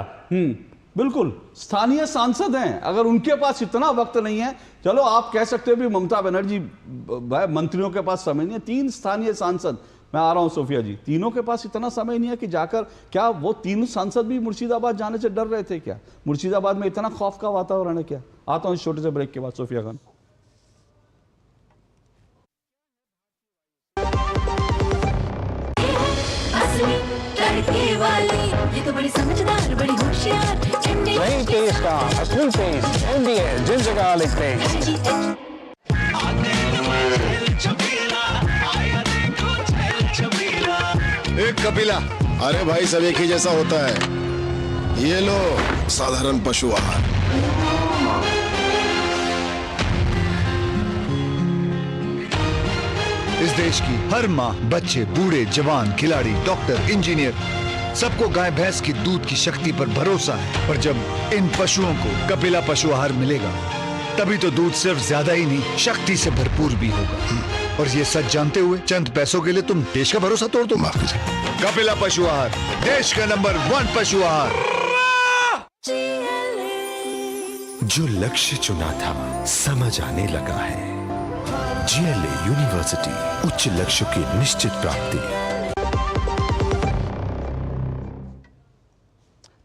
बिल्कुल स्थानीय सांसद हैं, अगर उनके पास इतना वक्त नहीं है, चलो आप कह सकते हो भी ममता बनर्जी मंत्रियों के पास समय नहीं है, 3 स्थानीय सांसद, मैं आ रहा हूं सोफिया जी, तीनों के पास इतना समय नहीं है कि जाकर, क्या वो 3 सांसद भी मुर्शिदाबाद जाने से डर रहे थे क्या? मुर्शिदाबाद में इतना खौफ का वातावरण है क्या? आता हूं इस छोटे से ब्रेक के बाद। सोफिया खान। ये तो बड़ी समझदार, बड़ी होशियार, नहीं टेस्ट का असली test MDH ginger garlic paste. एक कपिला, अरे भाई सब एक ही जैसा होता है। ये लो साधारण पशु आहार। इस देश की हर माँ, बच्चे, बूढ़े, जवान, खिलाड़ी, डॉक्टर, इंजीनियर, सबको गाय भैंस की दूध की शक्ति पर भरोसा है। पर जब इन पशुओं को कपिला पशु आहार मिलेगा, तभी तो दूध सिर्फ ज्यादा ही नहीं, शक्ति से भरपूर भी होगा। और ये सच जानते हुए चंद पैसों के लिए तुम देश का भरोसा तोड़ दो। कपिला पशु आहार, देश का नंबर 1 पशु आहार। जो लक्ष्य चुना था समझ आने लगा है। जीएलए यूनिवर्सिटी, उच्च लक्ष्य की निश्चित प्राप्ति।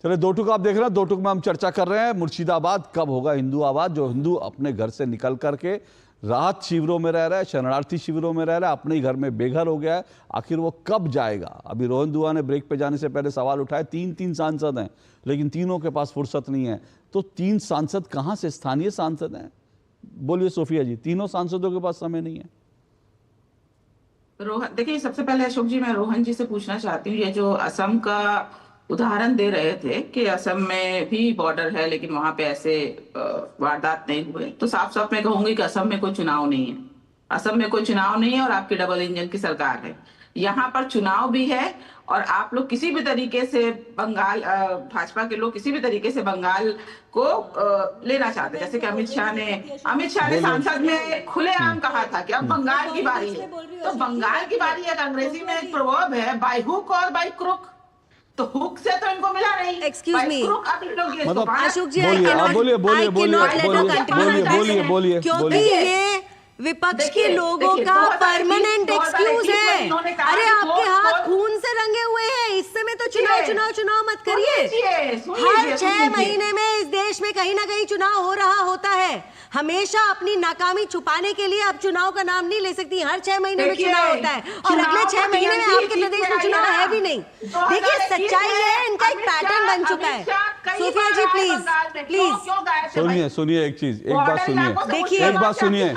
चलिए, 2 टूक आप देख रहे हैं, 2 टूक में हम चर्चा कर रहे हैं मुर्शिदाबाद कब होगा हिंदू आबाद। जो हिंदू अपने घर से निकल करके राहत शिविरों में रह रहा है, शरणार्थी शिविरों में रह रहा है, अपने ही घर में बेघर हो गया है, आखिर वो कब जाएगा? अभी रोहन दुआ ने ब्रेक पे जाने से पहले सवाल उठाया, 3 सांसद हैं, लेकिन तीनों के पास फुर्सत नहीं है। तो 3 सांसद कहाँ से? स्थानीय सांसद हैं। बोलिए सोफिया जी, तीनों सांसदों के पास समय नहीं है। रोहन, देखिए सबसे पहले अशोक जी, मैं रोहन जी से पूछना चाहती हूँ, ये जो असम का उदाहरण दे रहे थे कि असम में भी बॉर्डर है लेकिन वहां पे ऐसे वारदात नहीं हुए, तो साफ साफ मैं कहूंगी कि असम में कोई चुनाव नहीं है। असम में कोई चुनाव नहीं है और आपकी डबल इंजन की सरकार है। यहाँ पर चुनाव भी है और आप लोग किसी भी तरीके से बंगाल, भाजपा के लोग किसी भी तरीके से बंगाल को लेना चाहते हैं। जैसे कि अमित शाह ने सांसद में खुलेआम कहा था कि अब बंगाल की बारी है। तो बंगाल की बारी है, अंग्रेजी में एक प्रवर्ब है, बाय हुक और बाय क्रुक। तो हुक से तो इनको मिला नहीं। एक्सक्यूज मी, मतलब अशोक जी, बोलिए, क्योंकि ये विपक्ष के लोगों का परमानेंट एक्सक्यूज है। अरे आपके हाथ खून से रंगे हुए हैं, इस समय तो चुनाव मत करिए। हर 6 महीने में इस देश में कहीं ना कहीं चुनाव हो रहा होता है। हमेशा अपनी नाकामी छुपाने के लिए आप चुनाव का नाम नहीं ले सकती। हर 6 महीने में चुनाव होता है और अगले 6 महीने में आपके प्रदेश में चुनाव है भी नहीं। देखिए सच्चाई है, इनका एक पैटर्न बन चुका है। सोफिया जी प्लीज सुनिए एक चीज, एक बात सुनिए, देखिए एक बात सुनिए।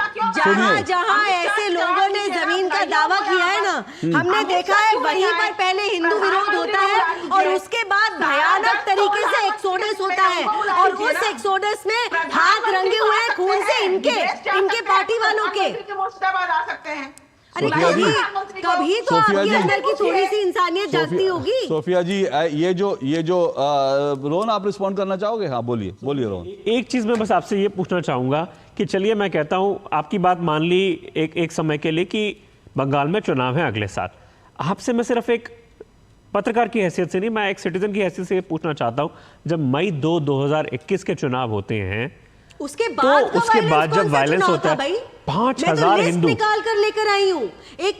जहाँ ऐसे लोगों ने जमीन का दावा किया है ना, हमने देखा है वहीं पर पहले हिंदू विरोध होता है और उसके बाद भयानक तरीके से एक्सोडस होता है और उस एक्सोडस में हाथ रंगे हुए हैं खून से इनके पार्टी वालों के। आ सकते हैं। अरे कभी तो आपके अंदर की थोड़ी सी इंसानियत जागती होगी। सोफिया जी, ये जो रोहन, आप रिस्पॉन्ड करना चाहोगे? हाँ बोलिए रोहन। एक चीज मैं बस आपसे ये पूछना चाहूंगा कि चलिए मैं कहता हूं, आपकी बात मान ली एक समय के लिए कि बंगाल में चुनाव है अगले साल। आपसे मैं सिर्फ एक पत्रकार की हैसियत से नहीं, मैं एक सिटीजन की हैसियत से पूछना चाहता हूँ, जब मई 2021 के चुनाव होते हैं उसके बाद जब वायलेंस होता है 5,000 हिंदू निकाल कर लेकर आई हूँ,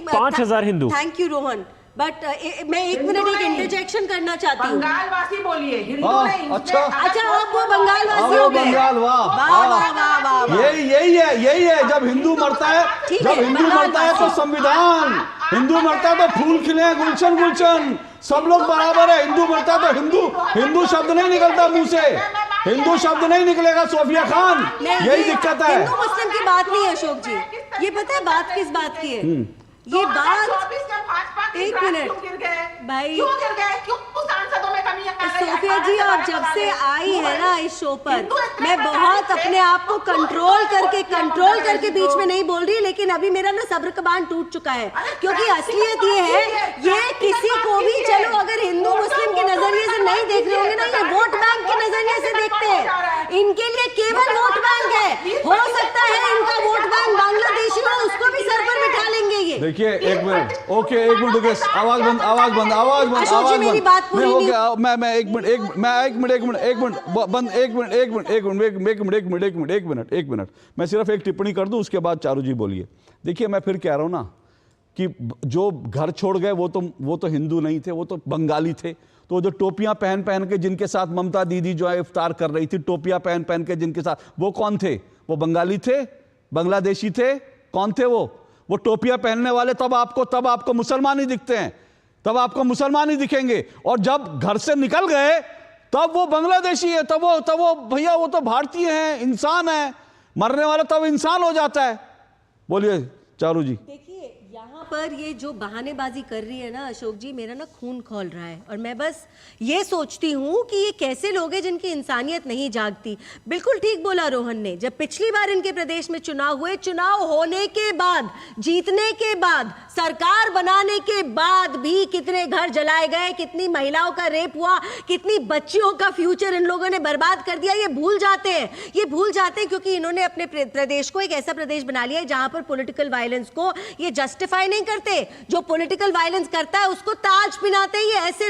5,000 Hindu. Thank you Rohan, but मैं 1 मिनट एक इंटरजेक्शन करना चाहती हूँ। बंगालवासी बोलिए, हिंदू नहीं। अच्छा आप वो बंगालवासी हो गए। बंगाल, वाह, यही है जब हिंदू मरता है, तो संविधान, हिंदू मरता है तो फूल खिले, गुलशन, सब लोग बराबर है। हिंदू मरता है तो हिंदू शब्द नहीं निकलता मुंह से, हिंदू शब्द नहीं निकलेगा सोफिया खान, यही दिक्कत है। हिंदू मुस्लिम की बात नहीं है अशोक जी, ये पता है बात किस बात की है? ये बात 1 मिनट भाई, सोफिया जी आप जब से आई है ना इस शो पर, मैं बहुत अपने आप को कंट्रोल करके बीच में नहीं बोल रही, लेकिन अभी मेरा ना सब्र का बांध टूट चुका है, क्योंकि असलियत ये है, ये किसी को भी, चलो अगर हिंदू मुस्लिम के नजरिए से नहीं देख रहे होंगे ना, ये वोट बैंक के नजरिए से देखते हैं, इनके लिए केवल वोट बैंक है। हो सकता है इनका वोट बैंक बांग्लादेशी हो, उसको भी सर पर बिठा लेंगे ये। देखिए 1 मिनट, ओके 1 मिनट रुकिए, आवाज बंद। मेरी बात पूरी नहीं। मैं 1 मिनट, मैं सिर्फ एक टिप्पणी कर दूं, उसके बाद चारू जी बोलिए। देखिए मैं फिर कह रहा हूं ना कि जो घर छोड़ गए वो तो हिंदू नहीं थे, वो तो बंगाली थे। तो जो टोपियां पहन के जिनके साथ ममता दीदी जो है इफ्तार कर रही थी, टोपियां पहन के जिनके साथ, वो कौन थे? वो बंगाली थे, बांग्लादेशी थे, कौन थे वो टोपियां पहनने वाले? तब आपको मुसलमान ही दिखते हैं, तब आपको मुसलमान ही दिखेंगे। और जब घर से निकल गए तब वो बांग्लादेशी है, तब वो भैया वो तो भारतीय हैं, इंसान है, मरने वाला तब इंसान हो जाता है। बोलिए चारू जी। देखिए यहाँ पर ये जो बहानेबाजी कर रही है ना अशोक जी, मेरा ना खून खौल रहा है, और मैं बस ये सोचती हूँ कि ये कैसे लोग हैं जिनकी इंसानियत नहीं जागती। बिल्कुल ठीक बोला रोहन ने, जब पिछली बार इनके प्रदेश में चुनाव हुए, चुनाव होने के बाद, जीतने के बाद, सरकार बनाने के बाद भी कितने घर जलाए गए, कितनी महिलाओं का रेप हुआ, कितनी बच्चियों का फ्यूचर इन लोगों ने बर्बाद कर दिया। ये भूल जाते हैं क्योंकि इन्होंने अपने प्रदेश को एक ऐसा प्रदेश बना लिया है जहां पर पॉलिटिकल वायलेंस को ये जस्टिफाई नहीं करते। जो पॉलिटिकल वायलेंस करता है उसको ताज पहनाते। ये ऐसे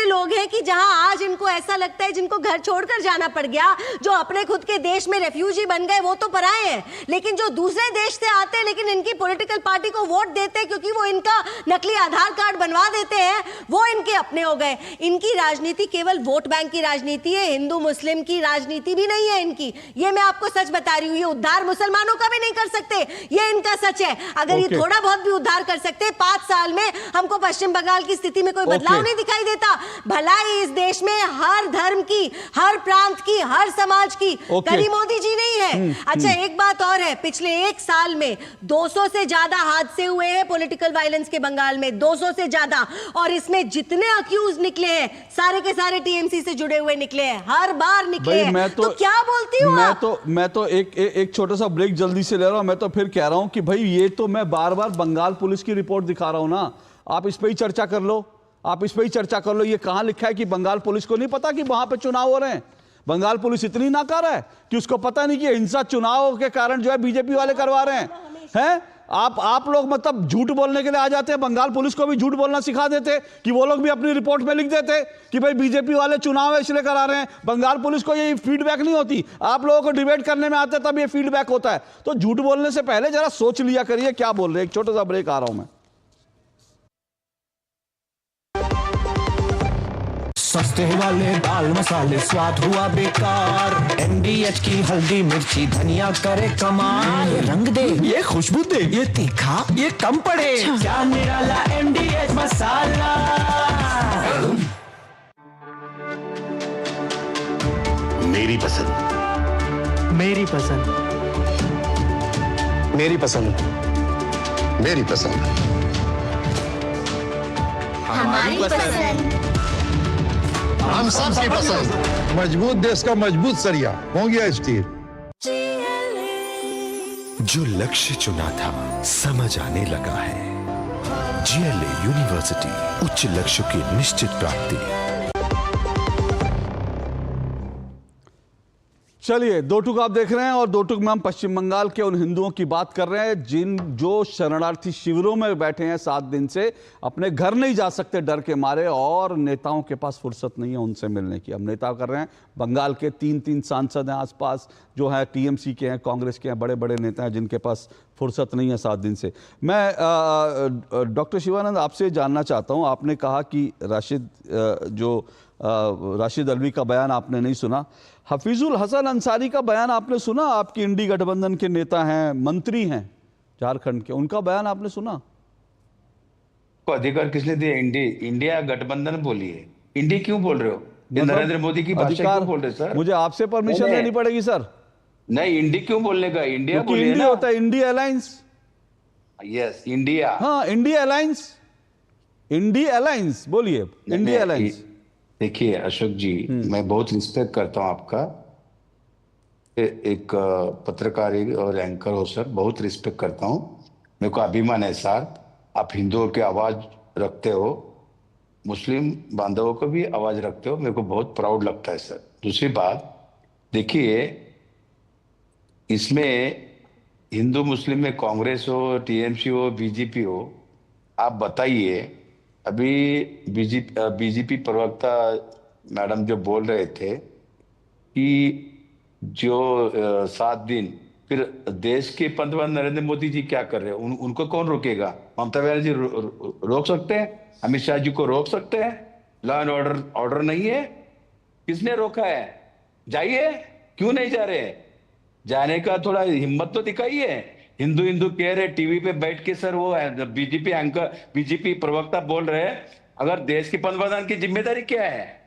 लोग हैं कि जहां आज इनको ऐसा लगता है, जिनको घर छोड़कर जाना पड़ गया, जो अपने खुद के देश में रेफ्यूजी बन गए, वो तो पराए हैं, लेकिन जो दूसरे देश से आते हैं लेकिन इनकी पॉलिटिकल पार्टी को वोट देते हैं क्योंकि वो इनका नकली आधार कार्ड बनवा देते हैं, वो इनके अपने हो गए। इनकी राजनीति केवल वोट बैंक की राजनीति है, हिंदू मुस्लिम की राजनीति भी नहीं है इनकी। ये मैं आपको सच बता रही हूँ, ये उद्धार मुसलमानों का भी नहीं कर सकते, ये इनका सच है। अगर ये थोड़ा बहुत भी उद्धार कर सकते, 5 साल में हमको पश्चिम बंगाल की स्थिति में कोई बदलाव नहीं दिखाई देता। भलाई इस देश में हर धर्म की, हर प्रांत की, हर समाज की, कभी मोदी जी नहीं है। अच्छा एक बात और है, पिछले 1 साल में 200 से ज्यादा हादसे हुए हैं पॉलिटिकल वायलेंस के बंगाल में, 200 से ज्यादा, और इसमें जितने अक्यूज निकले हैं सारे के सारे टीएमसी से जुड़े हुए निकले हैं, हर बार निकले हैं। तो क्या बोलती हूँ मैं तो एक छोटा सा ब्रेक जल्दी से ले रहा हूं। मैं तो फिर कह रहा हूं कि भाई ये तो मैं बार बार बंगाल पुलिस की रिपोर्ट दिखा रहा हूं ना, आप इस पे ही चर्चा कर लो। ये कहां लिखा है कि बंगाल पुलिस को नहीं पता कि वहां पे चुनाव हो रहे हैं? बंगाल पुलिस इतनी नाकारा है कि उसको पता नहीं कि हिंसा चुनाव के कारण जो है बीजेपी वाले करवा रहे हैं। आप लोग मतलब झूठ बोलने के लिए आ जाते हैं, बंगाल पुलिस को भी झूठ बोलना सिखा देते कि वो लोग भी अपनी रिपोर्ट में लिख देते कि भाई बीजेपी वाले चुनाव है इसलिए करा रहे हैं। बंगाल पुलिस को ये फीडबैक नहीं होती, आप लोगों को डिबेट करने में आते तब ये फीडबैक होता है। तो झूठ बोलने से पहले जरा सोच लिया करिए क्या बोल रहे हैं। एक छोटा सा ब्रेक, आ रहा हूं मैं। सस्ते वाले दाल मसाले स्वाद हुआ बेकार, MDH की हल्दी मिर्ची धनिया करे कमाल, रंग दे ये खुशबू दे ये तीखा ये कम पड़े, क्या निराला MDH मसाला। मेरी पसंद, मेरी पसंद, मेरी पसंद, मेरी पसंद, हमारी पसंद, हम सबकी पसंद। मजबूत देश का मजबूत सरिया होंगे स्टील। जो लक्ष्य चुना था समझ आने लगा है। GLA यूनिवर्सिटी, उच्च लक्ष्य की निश्चित प्राप्ति। चलिए, दो टुक आप देख रहे हैं और दो टुक में हम पश्चिम बंगाल के उन हिंदुओं की बात कर रहे हैं जो शरणार्थी शिविरों में बैठे हैं 7 दिन से, अपने घर नहीं जा सकते डर के मारे और नेताओं के पास फुर्सत नहीं है उनसे मिलने की। हम नेता कर रहे हैं, बंगाल के 3 सांसद हैं आसपास जो है टीएमसी के हैं, कांग्रेस के हैं, बड़े बड़े नेता हैं जिनके पास फुर्सत नहीं है 7 दिन से। मैं डॉक्टर शिवानंद आपसे जानना चाहता हूँ, आपने कहा कि राशिद अल्वी का बयान आपने नहीं सुना, हफीजुल हसन अंसारी का बयान आपने सुना? आपकी इंडी गठबंधन के नेता हैं, मंत्री हैं झारखंड के, उनका बयान आपने सुना? को अधिकार किसने दिया? इंडिया गठबंधन बोलिए, इंडी क्यों बोल रहे हो? नरेंद्र मोदी की भाषा क्यों बोल रहे सर? मुझे आपसे परमिशन लेनी पड़ेगी सर। नहीं, इंडी क्यों बोलने का? इंडिया बोलिए इंडिया होता है इंडिया अलायंस। Yes, India. हाँ, इंडिया अलायंस, इंडिया अलायंस बोलिए, इंडिया अलायंस। देखिए अशोक जी, मैं बहुत रिस्पेक्ट करता हूं आपका, एक पत्रकार और एंकर हो सर, बहुत रिस्पेक्ट करता हूं। मेरे को अभिमान है सर, आप हिंदुओं की आवाज रखते हो, मुस्लिम बांधवों को भी आवाज रखते हो, मेरे को बहुत प्राउड लगता है सर। दूसरी बात देखिए, इसमें हिंदू मुस्लिम में कांग्रेस हो, टीएमसी हो, बीजेपी हो, आप बताइए। अभी बीजेपी प्रवक्ता मैडम जो बोल रहे थे कि जो 7 दिन फिर देश के पंतप्रधान नरेंद्र मोदी जी क्या कर रहे हैं, उनको कौन रोकेगा? ममता बनर्जी रोक सकते हैं, अमित शाह जी को रोक सकते हैं? लॉ एंड ऑर्डर नहीं है? किसने रोका है? जाइए, क्यों नहीं जा रहे? जाने का थोड़ा हिम्मत तो दिखाइए। हिंदू हिंदू कह रहे टीवी पे बैठ के सर, वो बीजेपी एंकर, बीजेपी प्रवक्ता बोल रहे हैं, अगर देश के पंतप्रधान की जिम्मेदारी क्या है?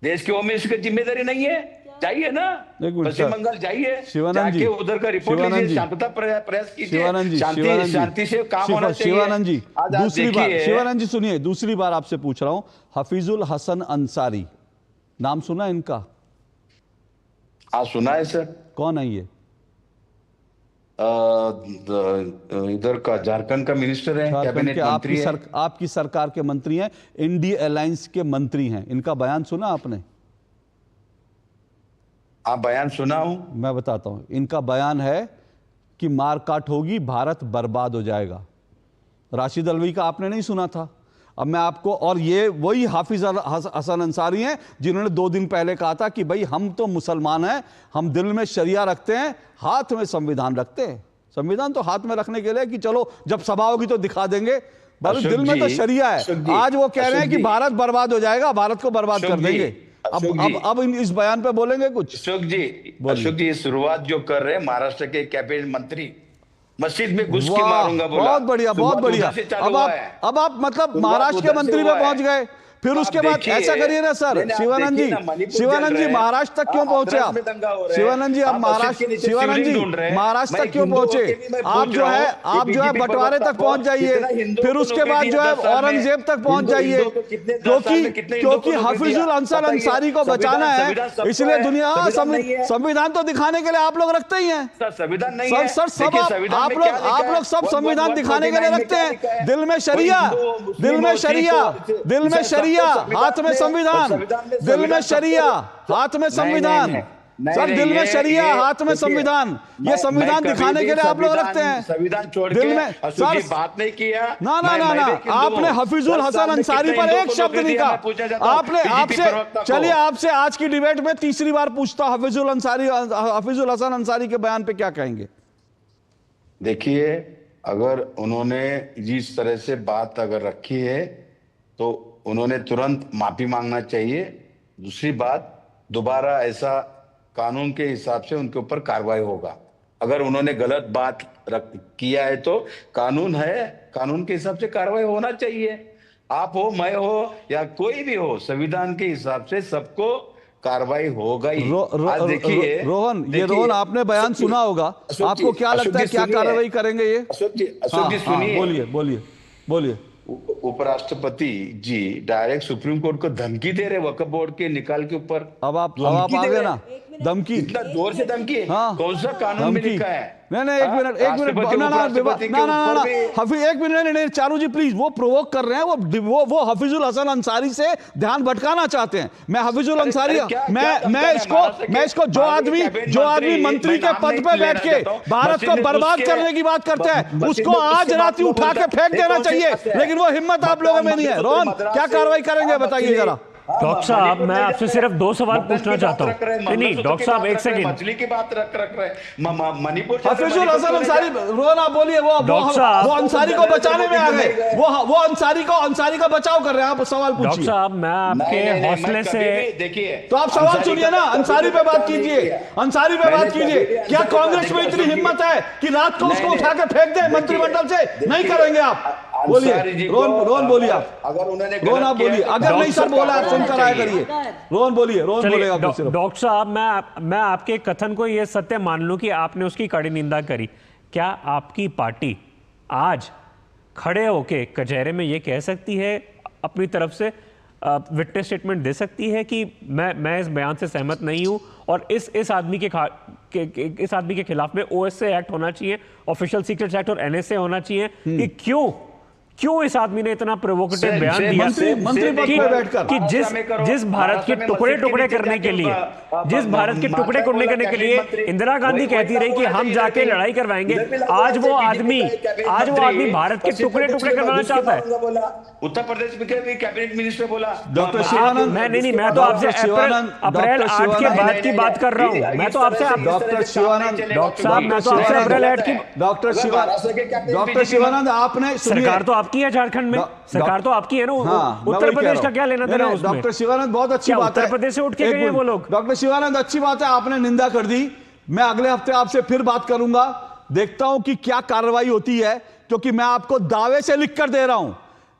देश के होम मिनिस्टर की जिम्मेदारी नहीं है? जाइए ना पश्चिम बंगाल, जाइए, जाके उधर का रिपोर्ट लीजिए, शांतता प्रयास कीजिए, शांति से काम होना चाहिए। शिवानंद जी, दूसरी बार, शिवानंद जी सुनिए, दूसरी बार आपसे पूछ रहा हूं, हफीजुल हसन अंसारी, नाम सुना इनका? हाँ सुना है सर। कौन है ये? इधर का झारखंड का मिनिस्टर है, कैबिनेट मंत्री है, आपकी सरकार के मंत्री हैं, इंडिया अलायंस के मंत्री हैं। इनका बयान सुना आपने? आप बयान सुना हूं, मैं बताता हूं। इनका बयान है कि मारकाट होगी, भारत बर्बाद हो जाएगा। राशिद अल्वी का आपने नहीं सुना था। अब मैं आपको, और ये वही हाफिज हसन अंसारी हैं जिन्होंने 2 दिन पहले कहा था कि भाई हम तो मुसलमान हैं, हम दिल में शरिया रखते हैं, हाथ में संविधान रखते हैं। संविधान तो हाथ में रखने के लिए कि चलो जब सभा होगी तो दिखा देंगे, बस दिल में तो शरिया है। आज वो कह रहे हैं कि भारत बर्बाद हो जाएगा, भारत को बर्बाद कर देंगे। अब इस बयान पे बोलेंगे कुछ? अशोक जी शुरुआत जो कर रहे हैं महाराष्ट्र के कैबिनेट मंत्री, मस्जिद में घुस के मारूंगा बोला। बहुत बढ़िया, बहुत बढ़िया। अब आप मतलब महाराष्ट्र के मंत्री में पहुंच गए, फिर उसके बाद ऐसा करिए ना सर, शिवानंद जी महाराष्ट्र तक क्यों पहुंचे आप? शिवानंद जी आप महाराष्ट्र तक क्यों पहुंचे? आप जो है बंटवारे तक पहुंच जाइए, फिर उसके बाद जो है औरंगजेब तक पहुंच जाइए, क्योंकि हफीजुल हसन अंसारी को बचाना है, इसलिए दुनिया संविधान तो दिखाने के लिए आप लोग रखते ही हैं संविधान नहीं सर, सब आप लोग सब संविधान दिखाने के लिए रखते हैं। दिल में शरिया, दिल में शरिया, दिल में शरिया, हाथ में संविधान, दिल में शरिया, हाथ में संविधान, सर दिल में शरिया, हाथ में संविधान, ये संविधान दिखाने के लिए आप लोग रखते हैं। संविधान छोड़ दिल में सर बात नहीं किया ना, आपने हफीजुल हसन अंसारी पर एक शब्द नहीं कहा। आपसे चलिए, आपसे आज की डिबेट में तीसरी बार पूछता, हफीजुल हसन अंसारी के बयान पे क्या कहेंगे? देखिए, अगर उन्होंने जिस तरह से बात अगर रखी है तो उन्होंने तुरंत माफी मांगना चाहिए। दूसरी बात, दोबारा ऐसा कानून के हिसाब से उनके ऊपर कार्रवाई होगा। अगर उन्होंने गलत बात किया है तो कानून है, कानून के हिसाब से कार्रवाई होना चाहिए। आप हो, मैं हो या कोई भी हो, संविधान के हिसाब से सबको कार्रवाई होगा ही। देखिए रोहन, आपने बयान सुना होगा, आपको क्या लगता है क्या कार्रवाई करेंगे ये? अशोक जी सुनिए, बोलिए। उपराष्ट्रपति जी डायरेक्ट सुप्रीम कोर्ट को धमकी दे रहे वक्फ बोर्ड के निकाल के ऊपर। अब आप आ गए ना, धमकी, इतना जोर से धमकी? हाँ, कौन सा कानून में लिखा है? नहीं एक मिनट ना हफीज, एक मिनट नहीं चारू जी प्लीज, वो प्रोवोक कर रहे हैं, वो हफीजुल हसन अंसारी से ध्यान भटकाना चाहते हैं। मैं हफीजुल अंसारी मैं इसको जो आदमी मंत्री के पद पे बैठ के भारत को बर्बाद करने की बात करता है, उसको आज रात उठा के फेंक देना चाहिए, लेकिन वो हिम्मत आप लोगों में नहीं है। रोहन क्या कार्रवाई करेंगे बताइए जरा। डॉक्टर साहब मैं आपसे सिर्फ 2 सवाल पूछना चाहता हूँ। नहीं डॉक्टर साहब एक सेकंड, मछली की बात रख रहे मणिपुर। हफीजुल हसन अंसारी रोहन आप बोलिए, वो अंसारी को बचाने में आ गए, वो अंसारी का बचाव कर रहे हैं, आप सवाल पूछिए। डॉक्टर साहब मैं आपके हौसले से देखिए, तो आप सवाल सुनिए ना, अंसारी पे बात कीजिए, अंसारी पे बात कीजिए। क्या कांग्रेस में इतनी हिम्मत है कि रात को उसको उठा के फेंक दे मंत्रिमंडल से? नहीं करेंगे आप, बोलिए रोहन बोलिए आप, अगर उन्होंने रोहन आप बोलिए, अगर नहीं सर बोला आप सुनकर आया करिए। रोहन बोलिए, रोहन बोलेगा। डॉक्टर साहब मैं आपके कथन को ये सत्य मान लूं कि आपने उसकी कड़ी निंदा करी, क्या आपकी पार्टी आज खड़े होके कचहरे में ये कह सकती है, अपनी तरफ से विटनेस स्टेटमेंट दे सकती है कि मैं इस बयान से सहमत नहीं हूं और इस आदमी के खिलाफ में ओएसए एक्ट होना चाहिए, ऑफिशियल सीक्रेट्स एक्ट और एनएसए होना चाहिए, कि क्यों इस आदमी ने इतना प्रोवोकेटिव बयान दिया कि जिस भारत के टुकड़े टुकड़े करने के लिए इंदिरा गांधी कहती रही कि हम जाके लड़ाई करवाएंगे, आज वो आदमी भारत के टुकड़े टुकड़े करवाना चाहता है। उत्तर प्रदेश में कैबिनेट मिनिस्टर बोला डॉक्टर शिवानंद, मैं तो आपसे अप्रैल 8 के बाद की बात कर रहा हूँ। मैं तो आपसे डॉक्टर शिवानंद, डॉक्टर साहब मैं तो आपसे अप्रैल 8 की डॉक्टर शिवानंद आपने, सरकार तो आपकी है झारखंड में, सरकार तो आपकी है ना, उत्तर प्रदेश का क्या लेना देना उसमें? डॉक्टर शिवानंद बहुत अच्छी बात है, उत्तर प्रदेश से उठ के गए वो लोग। डॉक्टर शिवानंद अच्छी बात है, आपने निंदा कर दी, मैं अगले हफ्ते आपसे फिर बात करूंगा, देखता हूं कि क्या कार्रवाई होती है, क्योंकि मैं आपको दावे से लिख कर दे रहा हूं,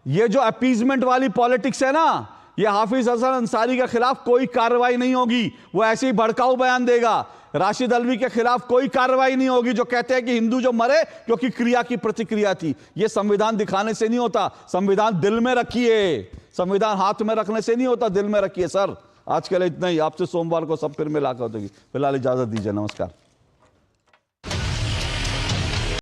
ये जो अपीजमेंट वाली पॉलिटिक्स है ना, ये हाफिज हसन अंसारी के खिलाफ कोई कार्रवाई नहीं होगी, वो ऐसे ही भड़काऊ बयान देगा। राशिद अलवी के खिलाफ कोई कार्रवाई नहीं होगी, जो कहते हैं कि हिंदू जो मरे क्योंकि क्रिया की प्रतिक्रिया थी। ये संविधान दिखाने से नहीं होता, संविधान दिल में रखिए, संविधान हाथ में रखने से नहीं होता, दिल में रखिए। सर आज के लिए इतना ही, आपसे सोमवार को सब फिर मुलाकात होगी, फिलहाल इजाजत दीजिए, नमस्कार।